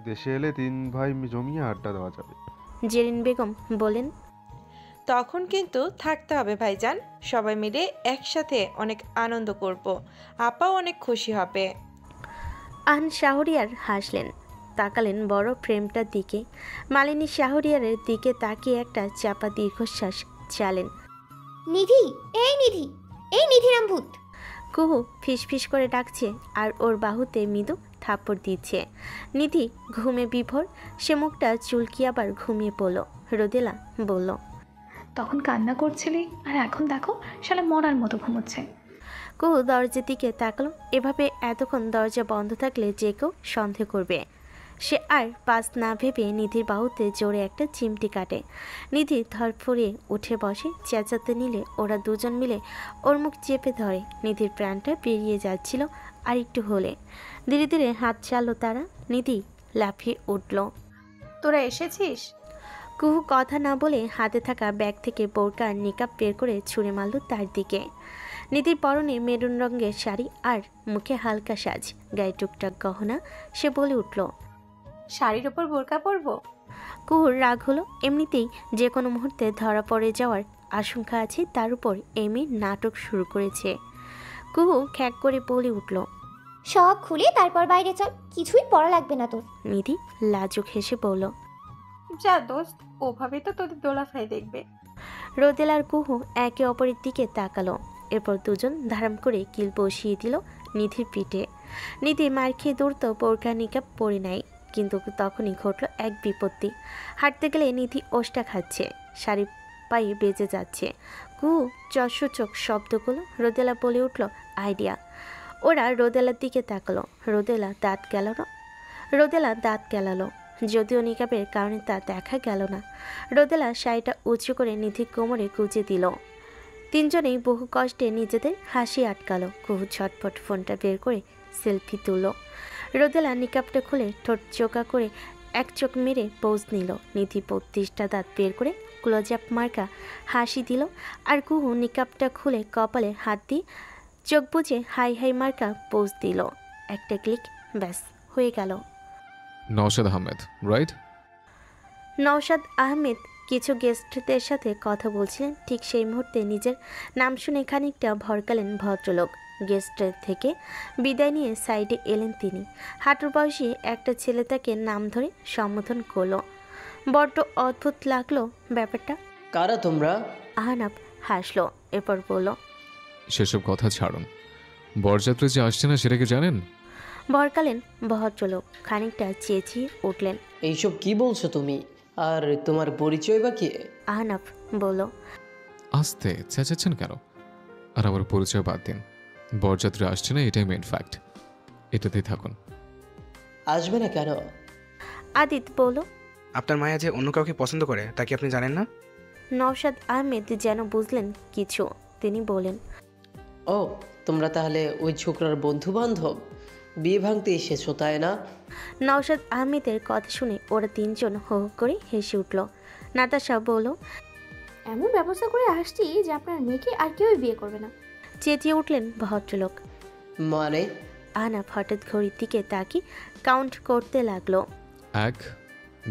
দেশে এলে 3 ভাই জমিয়ে আড্ডা দেওয়া যাবে। জেরিন বেগম বলেন, তখন কিন্তু থাকতে হবে ভাইজান, সবাই মিলে একসাথে অনেক আনন্দ করব, আপাও অনেক খুশি হবে। আহান শাহরিয়ার হাসলেন। তাকালেন বড় ফ্রেমটার দিকে। মালিনী শাহরিয়ারের দিকে তাকিয়ে একটা চাপা দীর্ঘশ্বাস চালেন। নিধি, এই নিধি, এই নিধিরাম ভূত। কুহু ফিসফিস করে ডাকছে আর ওর বাহুতে মৃদু থাপ্পড় দিচ্ছে। নিধি ঘুমে বিভোর। সে মুখটা চুলকি আবার ঘুমিয়ে পড়ল। রোদেলা বলল, তখন কান্না করছিলি আর এখন দেখো শালা মরার মতো ঘুমোচ্ছে। কুহু দরজার দিকে তাকালো। এভাবে এতক্ষণ দরজা বন্ধ থাকলে যে কেউ সন্দেহ করবে। সে আর পাস না ভেবে নিধির বাহুতে জোরে একটা চিমটি কাটে। নিধি ধরফড়িয়ে উঠে বসে। চেঁচাতে নিলে ওরা দুজন মিলে ওর মুখ চেপে ধরে। নিধির প্রাণটা বেরিয়ে যাচ্ছিল আর একটু হলে। ধীরে ধীরে হাত চাললো তারা। নিধি লাফিয়ে উঠল। তোরা এসেছিস? কুহু কথা না বলে হাতে থাকা ব্যাগ থেকে বোরকা আর নিকাব বের করে ছুঁড়ে মারল তার দিকে। নিধির পরনে মেরুন রঙের শাড়ি আর মুখে হালকা সাজ, গায়ে টুকটাক গহনা। সে বলে উঠল, শাড়ির ওপর বোরকা পরবো? কুহুর রাগ হলো। এমনিতেই যে কোনো মুহূর্তে ধরা পড়ে যাওয়ার আশঙ্কা আছে, তার উপর এই মেয়ে নাটক শুরু করেছে। কুহু খ্যাক করে বলে উঠল, সব খুলে তারপর বাইরে চল, কিছুই পড়া লাগবে না তোর। নিধি লাজুক হেসে বলল, যা দোস্ত, ওভাবে তো তোদের দোলাফাই দেখবে। রোদেল আর কুহু একে অপরের দিকে তাকালো। এরপর দুজন ধারাম করে কিল বসিয়ে দিল নিধির পিঠে। নিধি মার খেয়ে দৌড়ত বোরকা নিকাব পরে নেয়। কিন্তু তখনই ঘটল এক বিপত্তি। হাঁটতে গেলে নিধি ওষ্টা খাচ্ছে, শাড়ি পায়ে বেজে যাচ্ছে। কুহু চোখ শব্দগুলো। রোদেলা বলে উঠল, আইডিয়া। ওরা রোদেলার দিকে তাকালো। রোদেলা দাঁত গেলালো। যদিও নিকাবের কারণে তা দেখা গেল না। রোদেলা শাড়িটা উঁচু করে নিধির কোমরে গুজে দিল। তিনজনেই বহু কষ্টে নিজেদের হাসি আটকালো। কুহু ঝটপট ফোনটা বের করে সেলফি তুলল। রোদেলা নিকাবটা খুলে ঠোঁট চোকা করে এক চোখ মেরে পোজ নিল। নিধি 32টা দাঁত বের করে ক্লোজআপ মার্কা হাসি দিল। আর কুহু নিকাবটা খুলে কপালে হাত দিয়ে চোখ বুজে হাই হাই মার্কা পোজ দিল। একটা ক্লিক, ব্যাস হয়ে গেল। নওশাদ আহমেদ, রাইট? নওশাদ আহমেদ কিছু গেস্টদের সাথে কথা বলছিলেন। ঠিক সেই মুহূর্তে নিজের নাম শুনে খানিকটা ভরকালেন ভদ্রলোক। গেস্টের থেকে বিদায় নিয়ে সাইডে এলেন তিনি। হাঁটুর বয়সী একটা ছেলে তাকে নাম ধরে সম্বোধন করলো। বড্ড অদ্ভুত লাগলো ব্যাপারটা। কারা তোমরা? আহনাব হাসলো। এরপর বলল, সেসব কথা ছাড়ুন। বরযাত্রী যে আসছে না সেটা কি জানেন? ভরকালেন ভদ্রলোক খানিকটা চেঁচিয়ে উঠলেন, এইসব কি বলছো তুমি? আর তোমার পরিচয় বা কি? আহনাফ বলল। আসতে চেঁচাচ্ছেন কেন? আর আমার পরিচয় বাদ দিন, বরযাত্রী আসছে না, এটাই মেন ফ্যাক্ট। এটাতেই থাকুন। আসবে না কেন? আদিত বলল। আপনার মায়া যে অন্য কাউকে পছন্দ করে তা কি আপনি জানেন না? নওশাদ আহমেদ যেন বুঝলেন কিছু, তিনি বলেন, ও তোমরা তাহলে ওই ছোকরার বন্ধু বান্ধব, বিয়ে ভাঙতে এসেছো তাই না? নওশাদ আহমেদের কথা শুনে ওরা তিনজন হো হো করে হেসে উঠল। নাতাশা বলল, এমন ব্যবস্থা করে আসছি যে আপনার মেয়েকে আর কেউই বিয়ে করবে না। চেঁচিয়ে উঠলেন ভদ্রলোক। মানে? আহনাফ হঠাৎ ঘড়ির দিকে তাকিয়ে কাউন্ট করতে লাগলো। 1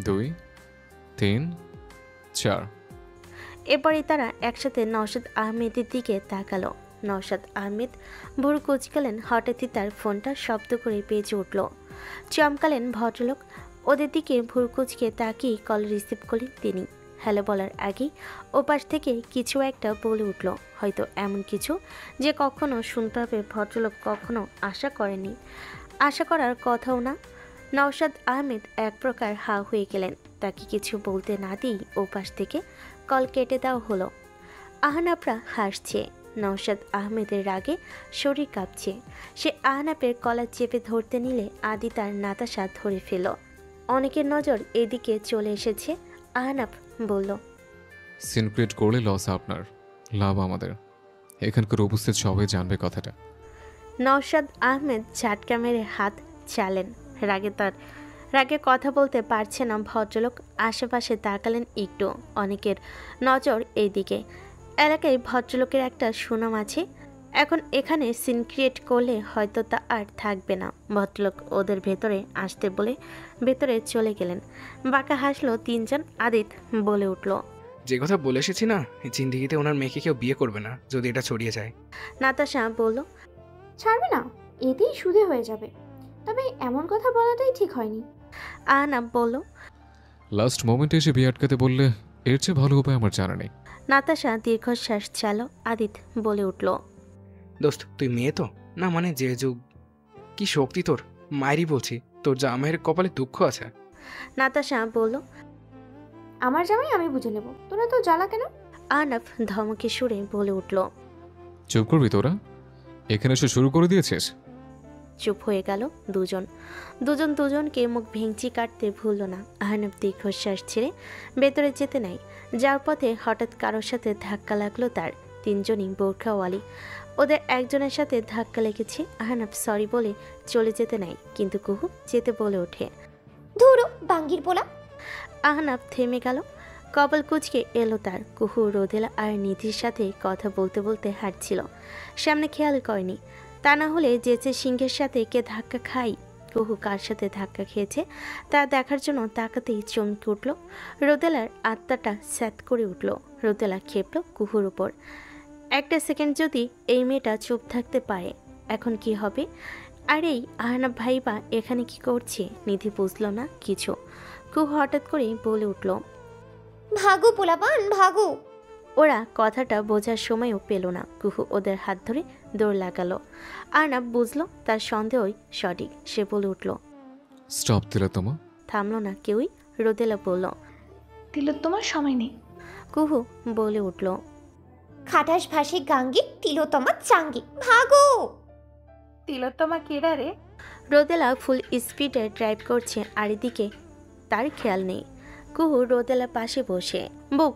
2 3 4। এরপরে তারা একসাথে নওশাদ আহমেদের দিকে তাকালো। নওশাদ আহমেদ ভুরু কুচকালেন, হঠাৎই তার ফোনটা শব্দ করে বেজে উঠল। চমকালেন ভদ্রলোক, ওদের দিকে ভুরু কুচকে তাকিয়ে কল রিসিভ করলেন তিনি। হ্যালো বলার আগেই ওপাশ থেকে কিছু একটা বলে উঠল, হয়তো এমন কিছু যে কখনো শুনতে হবে ভদ্রলোক কখনো আশা করেনি, আশা করার কথাও না। নওশাদ আহমেদ এক প্রকার হা হয়ে গেলেন। তাকে কিছু বলতে না দিয়েই ওপাশ থেকে কল কেটে দেওয়া হলো। আহনাফরা হাসছে। নওশাদ আহমেদের রাগে শরীর কাঁপছে। সে আহনাফের কলার চেপে ধরতে নিলে আদি তার নাতাশা ধরে ফেল। অনেকের নজর এদিকে চলে এসেছে। আহনাফ বলল, সিন ক্রিয়েট করলে লস আপনার, লাভ আমাদের। এখানকার উপস্থিত সবাই জানবে কথাটা। নওশাদ আহমেদ ঝাটকা মেরে হাত চালেন। রাগে কথা বলতে পারছে না ভদ্রলোক। আশেপাশে তাকালেন একটু, অনেকের নজর এইদিকে। এলাকায় ভদ্রলোকের একটা সুনাম আছে, এখন এখানে সিন ক্রিয়েট করলে হয়তো তা আর থাকবে না। ভদ্রলোক ওদের ভেতরে আসতে বলে ভেতরে চলে গেলেন। বাঁকা হাসলো তিনজন। আদিত বলে উঠল, যে কথা বলে এসেছি না, জিন্দিগিতে ওনার মেয়েকে কেউ বিয়ে করবে না যদি এটা ছড়িয়ে যায়। নাতাশা বলল, ছাড়বে না, এতেই সুদে হয়ে যাবে। তবে এমন কথা বলাটাই ঠিক হয়নি। আহনাফ বলল, লাস্ট মোমেন্টে এসে বিয়ে আটকাতে বললে এর চেয়ে ভালো উপায় আমার জানা নেই। নাতাশা দীর্ঘশ্বাস চাল। আদিত বলে উঠল, দোস্ত তুই মেয়ে তো না, মানে যে যুগ, কি শক্তি তোর! মায়েরই বলছি, তোর জামাইয়ের কপালে দুঃখ আছে। নাতাশা বলল, আমার জামাই আমি বুঝে নেব, তোরা তো জ্বালা কেন? আহনাফ ধমকে সুরে বলে উঠল। চুপ করবি তোরা? এখানে এসে শুরু করে দিয়েছিস। চুপ হয়ে গেল দুজন দুজনকে মুখ ভেঙচি কাটতে ভুলল না। আহনাফ দীর্ঘশ্বাস ছেড়ে ভেতরে যেতে নাই। যার পথে হঠাৎ কারোর সাথে ধাক্কা লাগলো তার। তিনজনই বোরখাওয়ালি। ওদের একজনের সাথে ধাক্কা লেগেছে। আহনাফ সরি বলে চলে যেতে নাই, কিন্তু কুহু যেতে বলে ওঠে। ধুরো বাঙ্গির পোলা। আহনাফ থেমে গেল। কপাল কুচকে এলো তার। কুহু, রোদেলা আর নিধির সাথে কথা বলতে বলতে হাঁটছিল, সামনে খেয়াল করেনি। তা না হলে যেচে সিংহের সাথে কে ধাক্কা খাই। কুহু কার সাথে ধাক্কা খেয়েছে তা দেখার জন্য তাকাতেই চমকে উঠল। রোদেলার আত্মাটা স্যাত করে উঠল। রোদেলা খেপল কুহুর উপর। একটা সেকেন্ড যদি এই মেয়েটা চুপ থাকতে পারে, এখন কি হবে? আর এই আহনাফ ভাইবা এখানে কি করছে? নিধি বুঝল না কিছু। কুহু হঠাৎ করে বলে উঠল, ভাগো পোলাপান ভাগো। ওরা কথাটা বোঝার সময়ও পেল না। কুহু ওদের হাত ধরে দৌড় লাগালো। আহনাফ বুঝলো তার সন্দেহই সঠিক। সে বলে উঠল, স্টপ তিলোত্তমা। থামলো না কেউই। রোদেলা বলল, তিলোত্তমার সময় নেই। কুহু বলে উঠল, খাটাস ভাসে গাঙ্গি তিলোত্তমা চাঙ্গি, ভাগো। তিলোত্তমা কেডা রে? রোদেলা ফুল স্পিডে ড্রাইভ করছে আর এদিকে তার খেয়াল নেই। কুহু রোদেলা পাশে বসে বুক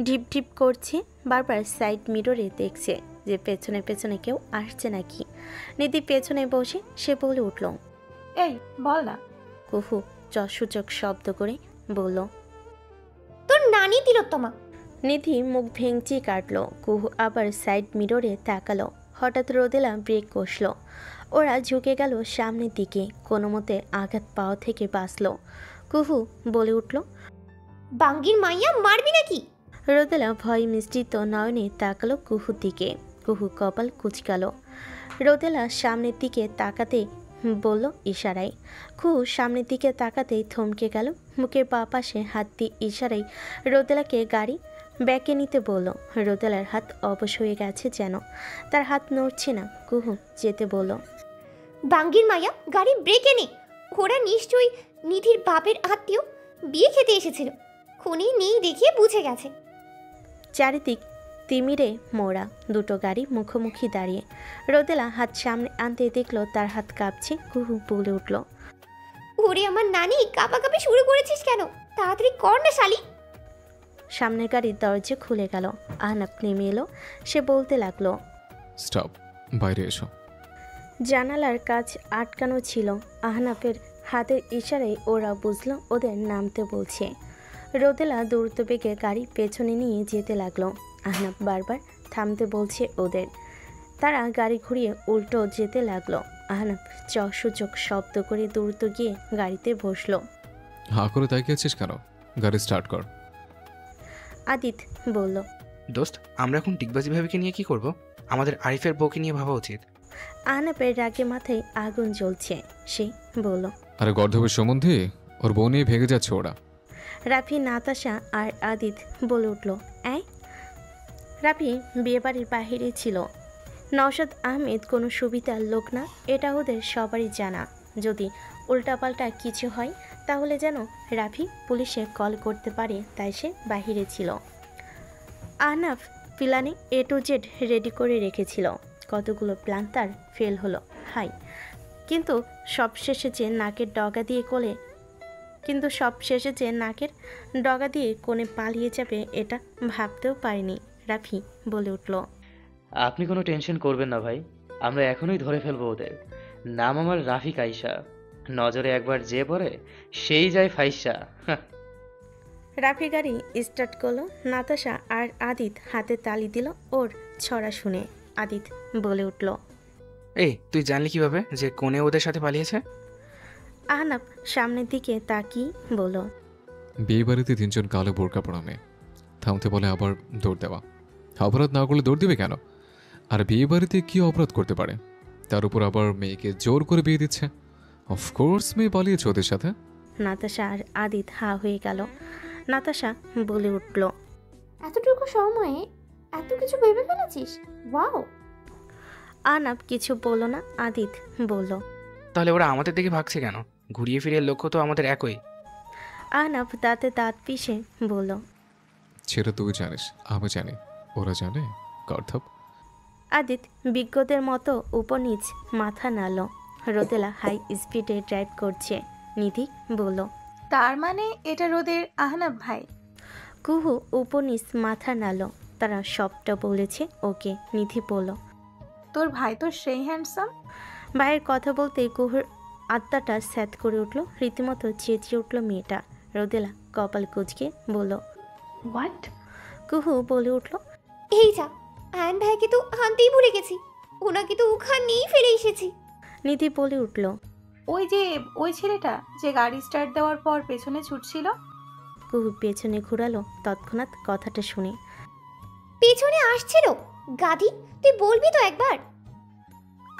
ঢিপ ঢিপ করছে। বারবার সাইড মিররে দেখছে যে পেছনে পেছনে কেউ আসছে নাকি। নিধি পেছনে বসে সে বলে উঠল, এই বল না। কুহু যশসূচক শব্দ করে বলল, তোর নানি তিলোত্তমা। নিধি মুখ ভেঙচি কাটলো। কুহু আবার সাইড মিররে তাকালো। হঠাৎ রোদেলা ব্রেক কষল। ওরা ঝুঁকে গেল সামনের দিকে। কোনো মতে আঘাত পাওয়া থেকে বাঁচল। কুহু বলে উঠল, বাঙ্গির মাইয়া মারবি নাকি? রোদেলা ভয় মিশ্রিত নয়নে তাকালো কুহুর দিকে। কুহু কপাল কুচকালো। রোদেলা সামনের দিকে তাকাতে বলল ইশারায়। কুহু সামনের দিকে তাকাতেই থমকে গেল। মুখের বাঁ পাশে হাত দিয়ে ইশারায় রোদেলাকে গাড়ি ব্যাকে নিতে বলল। রোদেলার হাত অবশ হয়ে গেছে যেন, তার হাত নড়ছে না। কুহু যেতে বলল, বাঙ্গির মাইয়া গাড়ি ব্রেকে নে। ওরা নিশ্চয়ই নিধির বাপের আত্মীয়, বিয়ে খেতে এসেছিল। খুনি নেই দেখিয়ে বুঝে গেছে। চারিদিক তিমিরে মোড়া, দুটো গাড়ি মুখোমুখি দাঁড়িয়ে। রোদেলা হাত সামনে আনতে দেখলো তার হাত কাঁপছে। কুহু বলে উঠল, ওরে আমার নানি, কাঁপাকাঁপি শুরু করেছিস কেন? তাড়াতাড়ি কর না শালি। সামনের গাড়ির দরজা খুলে গেল। আহনাফ নেমে এলো। সে বলতে লাগলো, স্টপ, বাইরে এসো। জানালার কাজ আটকানো ছিল। আহনাফের হাতের ইশারায় ওরা বুঝলো ওদের নামতে বলছে। রোদেলা দ্রুত বেগে গাড়ি পেছনে নিয়ে যেতে লাগলো। আহনাফ বারবার থামতে বলছে ওদের। তারা গাড়ি ঘুরিয়ে উল্টো যেতে লাগলো। আহনাফ সূচক শব্দ করে দ্রুত গিয়ে গাড়িতে বসলো। হাঁ করে তাকিয়ে আছিস কেন? গাড়ি স্টার্ট কর। আদিত বলল, দোস্ত, আমরা এখন টিকবাজি ভাবিকে নিয়ে কি করব? আমাদের আরিফের বউকে নিয়ে ভাবা উচিত। আহনাফের রাগে মাথায় আগুন জ্বলছে। সে বলল, আরে গর্ধবের সম্বন্ধে ওর বউ নিয়ে ভেঙে যাচ্ছে ওরা। রাফি, নাতাশা আর আদিত বলে উঠল, রাফি বিয়েবাড়ির বাহিরে ছিল। নওশাদ আহমেদ কোনো সুবিধার লোক না, এটা ওদের সবারই জানা। যদি উল্টাপাল্টা কিছু হয় তাহলে যেন রাফি পুলিশে কল করতে পারে, তাই সে বাহিরে ছিল। আহনাফ প্ল্যানে A to Z রেডি করে রেখেছিল। কতগুলো প্ল্যান তার ফেল হলো, হাই। কিন্তু সবশেষে যে নাকের ডগা দিয়ে কোণে পালিয়ে যাবে এটা ভাবতেও পারিনি। রাফি বলে উঠল, আপনি কোনো টেনশন করবেন না ভাই, আমরা এখনই ধরে ফেলবো ওদের। নাম আমার রাফি কাইসা, নজরে একবার যে পড়ে সেই যায় ফাইসা। রাফি গাড়ি স্টার্ট করলো। নাতাশা আর আদিত হাতে তালি দিল ওর ছড়া শুনে। আদিত বলে উঠল, এই তুই জানলি কিভাবে যে কোনে ওদের সাথে পালিয়েছে? আহনাফ সামনের দিকে তাকিয়ে বলল, বিয়ে বাড়িতে 3 জন কালো বোরকা পরা মেয়ে, থামতে বলে আবার দৌড় দেওয়া। অপরাধ না করলে দৌড় দিবে কেন? আর বিয়ে বাড়িতে কি অপরাধ করতে পারে? তার উপর আবার মেয়েকে জোর করে বিয়ে দিচ্ছে। অফকোর্স মেয়ে পালিয়েছে ওদের সাথে। নাতাশা আর আদিত হা হয়ে গেল। নাতাশা বলে উঠল, এতটুকু সময়ে এত কিছু ভেবে ফেলেছিস, ওয়াও। আহনাফ কিছু বলল না। আদিত বলল, তাহলে ওরা আমাদের দিকে ভাগছে কেন? ঘুরিয়ে ফিরিয়ে লক্ষ্য তো আমাদের একই। আহনাফ দাঁতে দাঁত পিষে বলল, সেটা তুই জানিস, আমি জানি, ওরা জানে গর্ধব। আদিত বিজ্ঞদের মতো উপর নিচ মাথা নাড়ল। রোদেলা হাই স্পিডে ড্রাইভ করছে। নিধি বলল, তার মানে এটা রোদের আহনাফ ভাই। কুহু উপর নিচ মাথা নাড়ল। তারা সবটা বলেছে ওকে। নিধি বলল, তোর ভাই তো সেই হ্যান্ডসাম। ভাইয়ের কথা বলতে কুহুর আত্মাটা স্যাত করে উঠল। রীতিমতো চেঁচিয়ে উঠল মেয়েটা। রোদেলা কপাল কুঁচকে বলল, হোয়াট? কুহু বলে উঠল, এই যা, আয়ন ভাইকে তো আনতেই ভুলে গেছি, ওনাকে তো ওখানেই ফেলে এসেছি। নিধি বলে উঠল, ওই ছেলেটা যে গাড়ি স্টার্ট দেওয়ার পর পেছনে ছুটছিল। কুহু পেছনে ঘুরালো তৎক্ষণাৎ কথাটা শুনে। পেছনে আসছিল? গাধি, তুই বলবি তো একবার।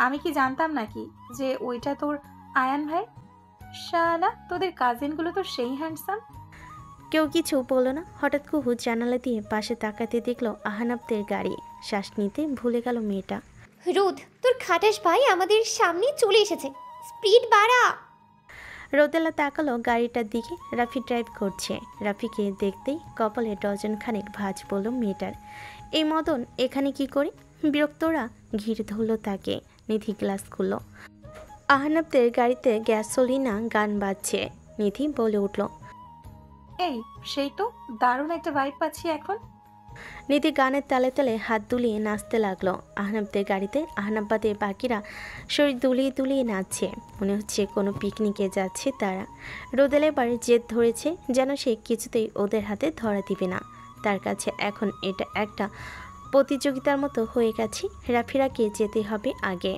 আমি কি জানতাম নাকি যে ওইটা তোর আয়ান ভাই? শালা, তোদের কাজিনগুলো তো সেই হ্যান্ডসাম। কেউ কিছু বলল না। হঠাৎ কুহু জানালা দিয়ে পাশে তাকাতে দেখলো আহনাফদের গাড়ি। শ্বাস নিতে ভুলে গেল মেয়েটা। রোদ, তোর খাটাস ভাই আমাদের সামনে চলে এসেছে, স্পিড বাড়া। রোদেলা তাকালো গাড়িটার দিকে। রাফি ড্রাইভ করছে। রাফিকে দেখতেই কপালে ডজন খানেক ভাঁজ পড়ল মেয়েটার। এই মদন এখানে কি করে? বিরক্তরা ঘিরে ধরল তাকে। নিধি গ্লাস খুলল। আহনাফদের গাড়িতে গ্যাসোলিনা গান বাজছে। নিধি বলে উঠল, এই সেই তো, দারুণ একটা ভাইব পাচ্ছি এখন। নিধি গানের তালে তালে হাত দুলিয়ে নাচতে লাগলো। আহনাফদের গাড়িতে আহনাফ বাদে বাকিরা শরীর দুলিয়ে দুলিয়ে নাচছে। মনে হচ্ছে কোনো পিকনিকে যাচ্ছে তারা। রোদেল এবার জেদ ধরেছে, যেন সে কিছুতেই ওদের হাতে ধরা দিবে না। তার কাছে এখন এটা একটা প্রতিযোগিতার মতো হয়ে গেছে। রাফিরাকে যেতে হবে আগে।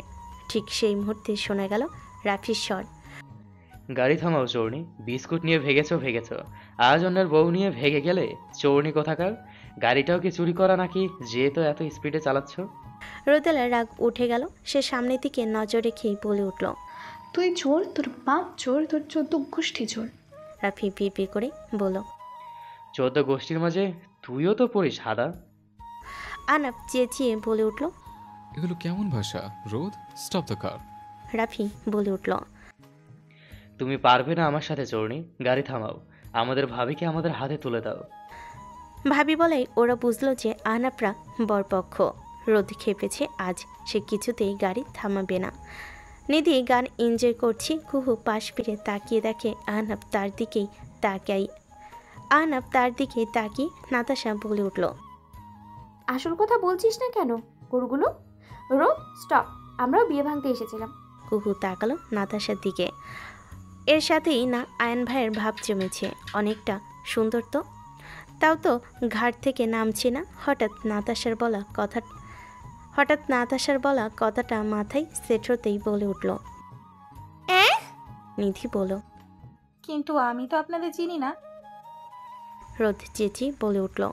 ঠিক সেই মুহূর্তে শোনা গেল রাফির স্বর, গাড়ি থামাও চোরনি, বিস্কুট নিয়ে ভেগেছো। আজ অন্যের বউ নিয়ে ভেগে গেলে চোরনি কোথাকার। গাড়িটাও কি চুরি করা নাকি, যে তো এত স্পিডে চালাচ্ছ? রোদেলার রাগ উঠে গেল। সে সামনের দিকে নজর রেখেই বলে উঠল, তুই চোর, তোর বাপ চোর, তোর 14 গোষ্ঠী চোর। রাফি পি করে বলল, 14 গোষ্ঠীর মাঝে তুইও তো পড়িস হাদা। আহনাফ চেঁচিয়ে বলে উঠল, এগুলো কেমন ভাষা? রোদ, স্টপ দ্য কার। রাফি বলে উঠল, তুমি পারবে না আমার সাথে চোরনি, গাড়ি থামাও। আমাদের ভাবিকে আমাদের হাতে তুলে দাও। ভাবি বলে ওরা বুঝলো যে আহনাফরা বরপক্ষ। রোদ খেপেছে আজ, সে কিছুতেই গাড়ি থামাবে না। নিধি গান এনজয় করছি, কুহু পাশ ফিরে তাকিয়ে দেখে আহনাফ তার দিকেই তাকিয়ে নাতাশা বলে উঠল, আসল কথা বলছিস না কেন গরুগুলো? রোদ স্টপ, আমরাও বিয়ে ভাঙতে এসেছিলাম। কুহু তাকালো নাতাশার দিকে। এর সাথেই না আয়ান ভাইয়ের ভাব জমেছে অনেকটা। সুন্দর তো, তাও তো ঘাট থেকে নামছে না। হঠাৎ নাতাশার বলা কথাটা মাথায় সেট হতেই বলে উঠল, নিধি বলল, কিন্তু আমি তো আপনাদের চিনি না। রোদ চেঁচি বলে উঠল,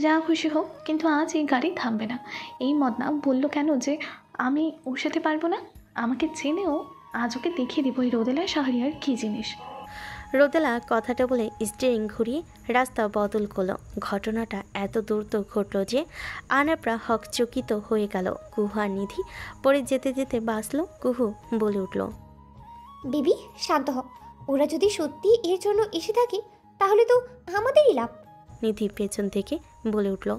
যা খুশি হোক, কিন্তু আজ এই গাড়ি থামবে না। এই মদনা বললো কেন যে আমি ওর সাথে পারবো না? আমাকে চেনেও আজ ওকে দেখিয়ে দিব এই রোদেলা শাহরিয়ার কী জিনিস। রোদেলা কথাটা বলে স্টিয়ারিং ঘুরিয়ে রাস্তা বদল করলো। ঘটনাটা এত দ্রুত ঘটল যে আহনাফরা হকচকিত হয়ে গেল। কুহু আর নিধি পরে যেতে যেতে বাঁচলো। কুহু বলে উঠল, বেবি শান্ত হ, ওরা যদি সত্যি এর জন্য এসে থাকে তাহলে তো আমাদেরই লাভ। নিধি পেছন থেকে বলে উঠল,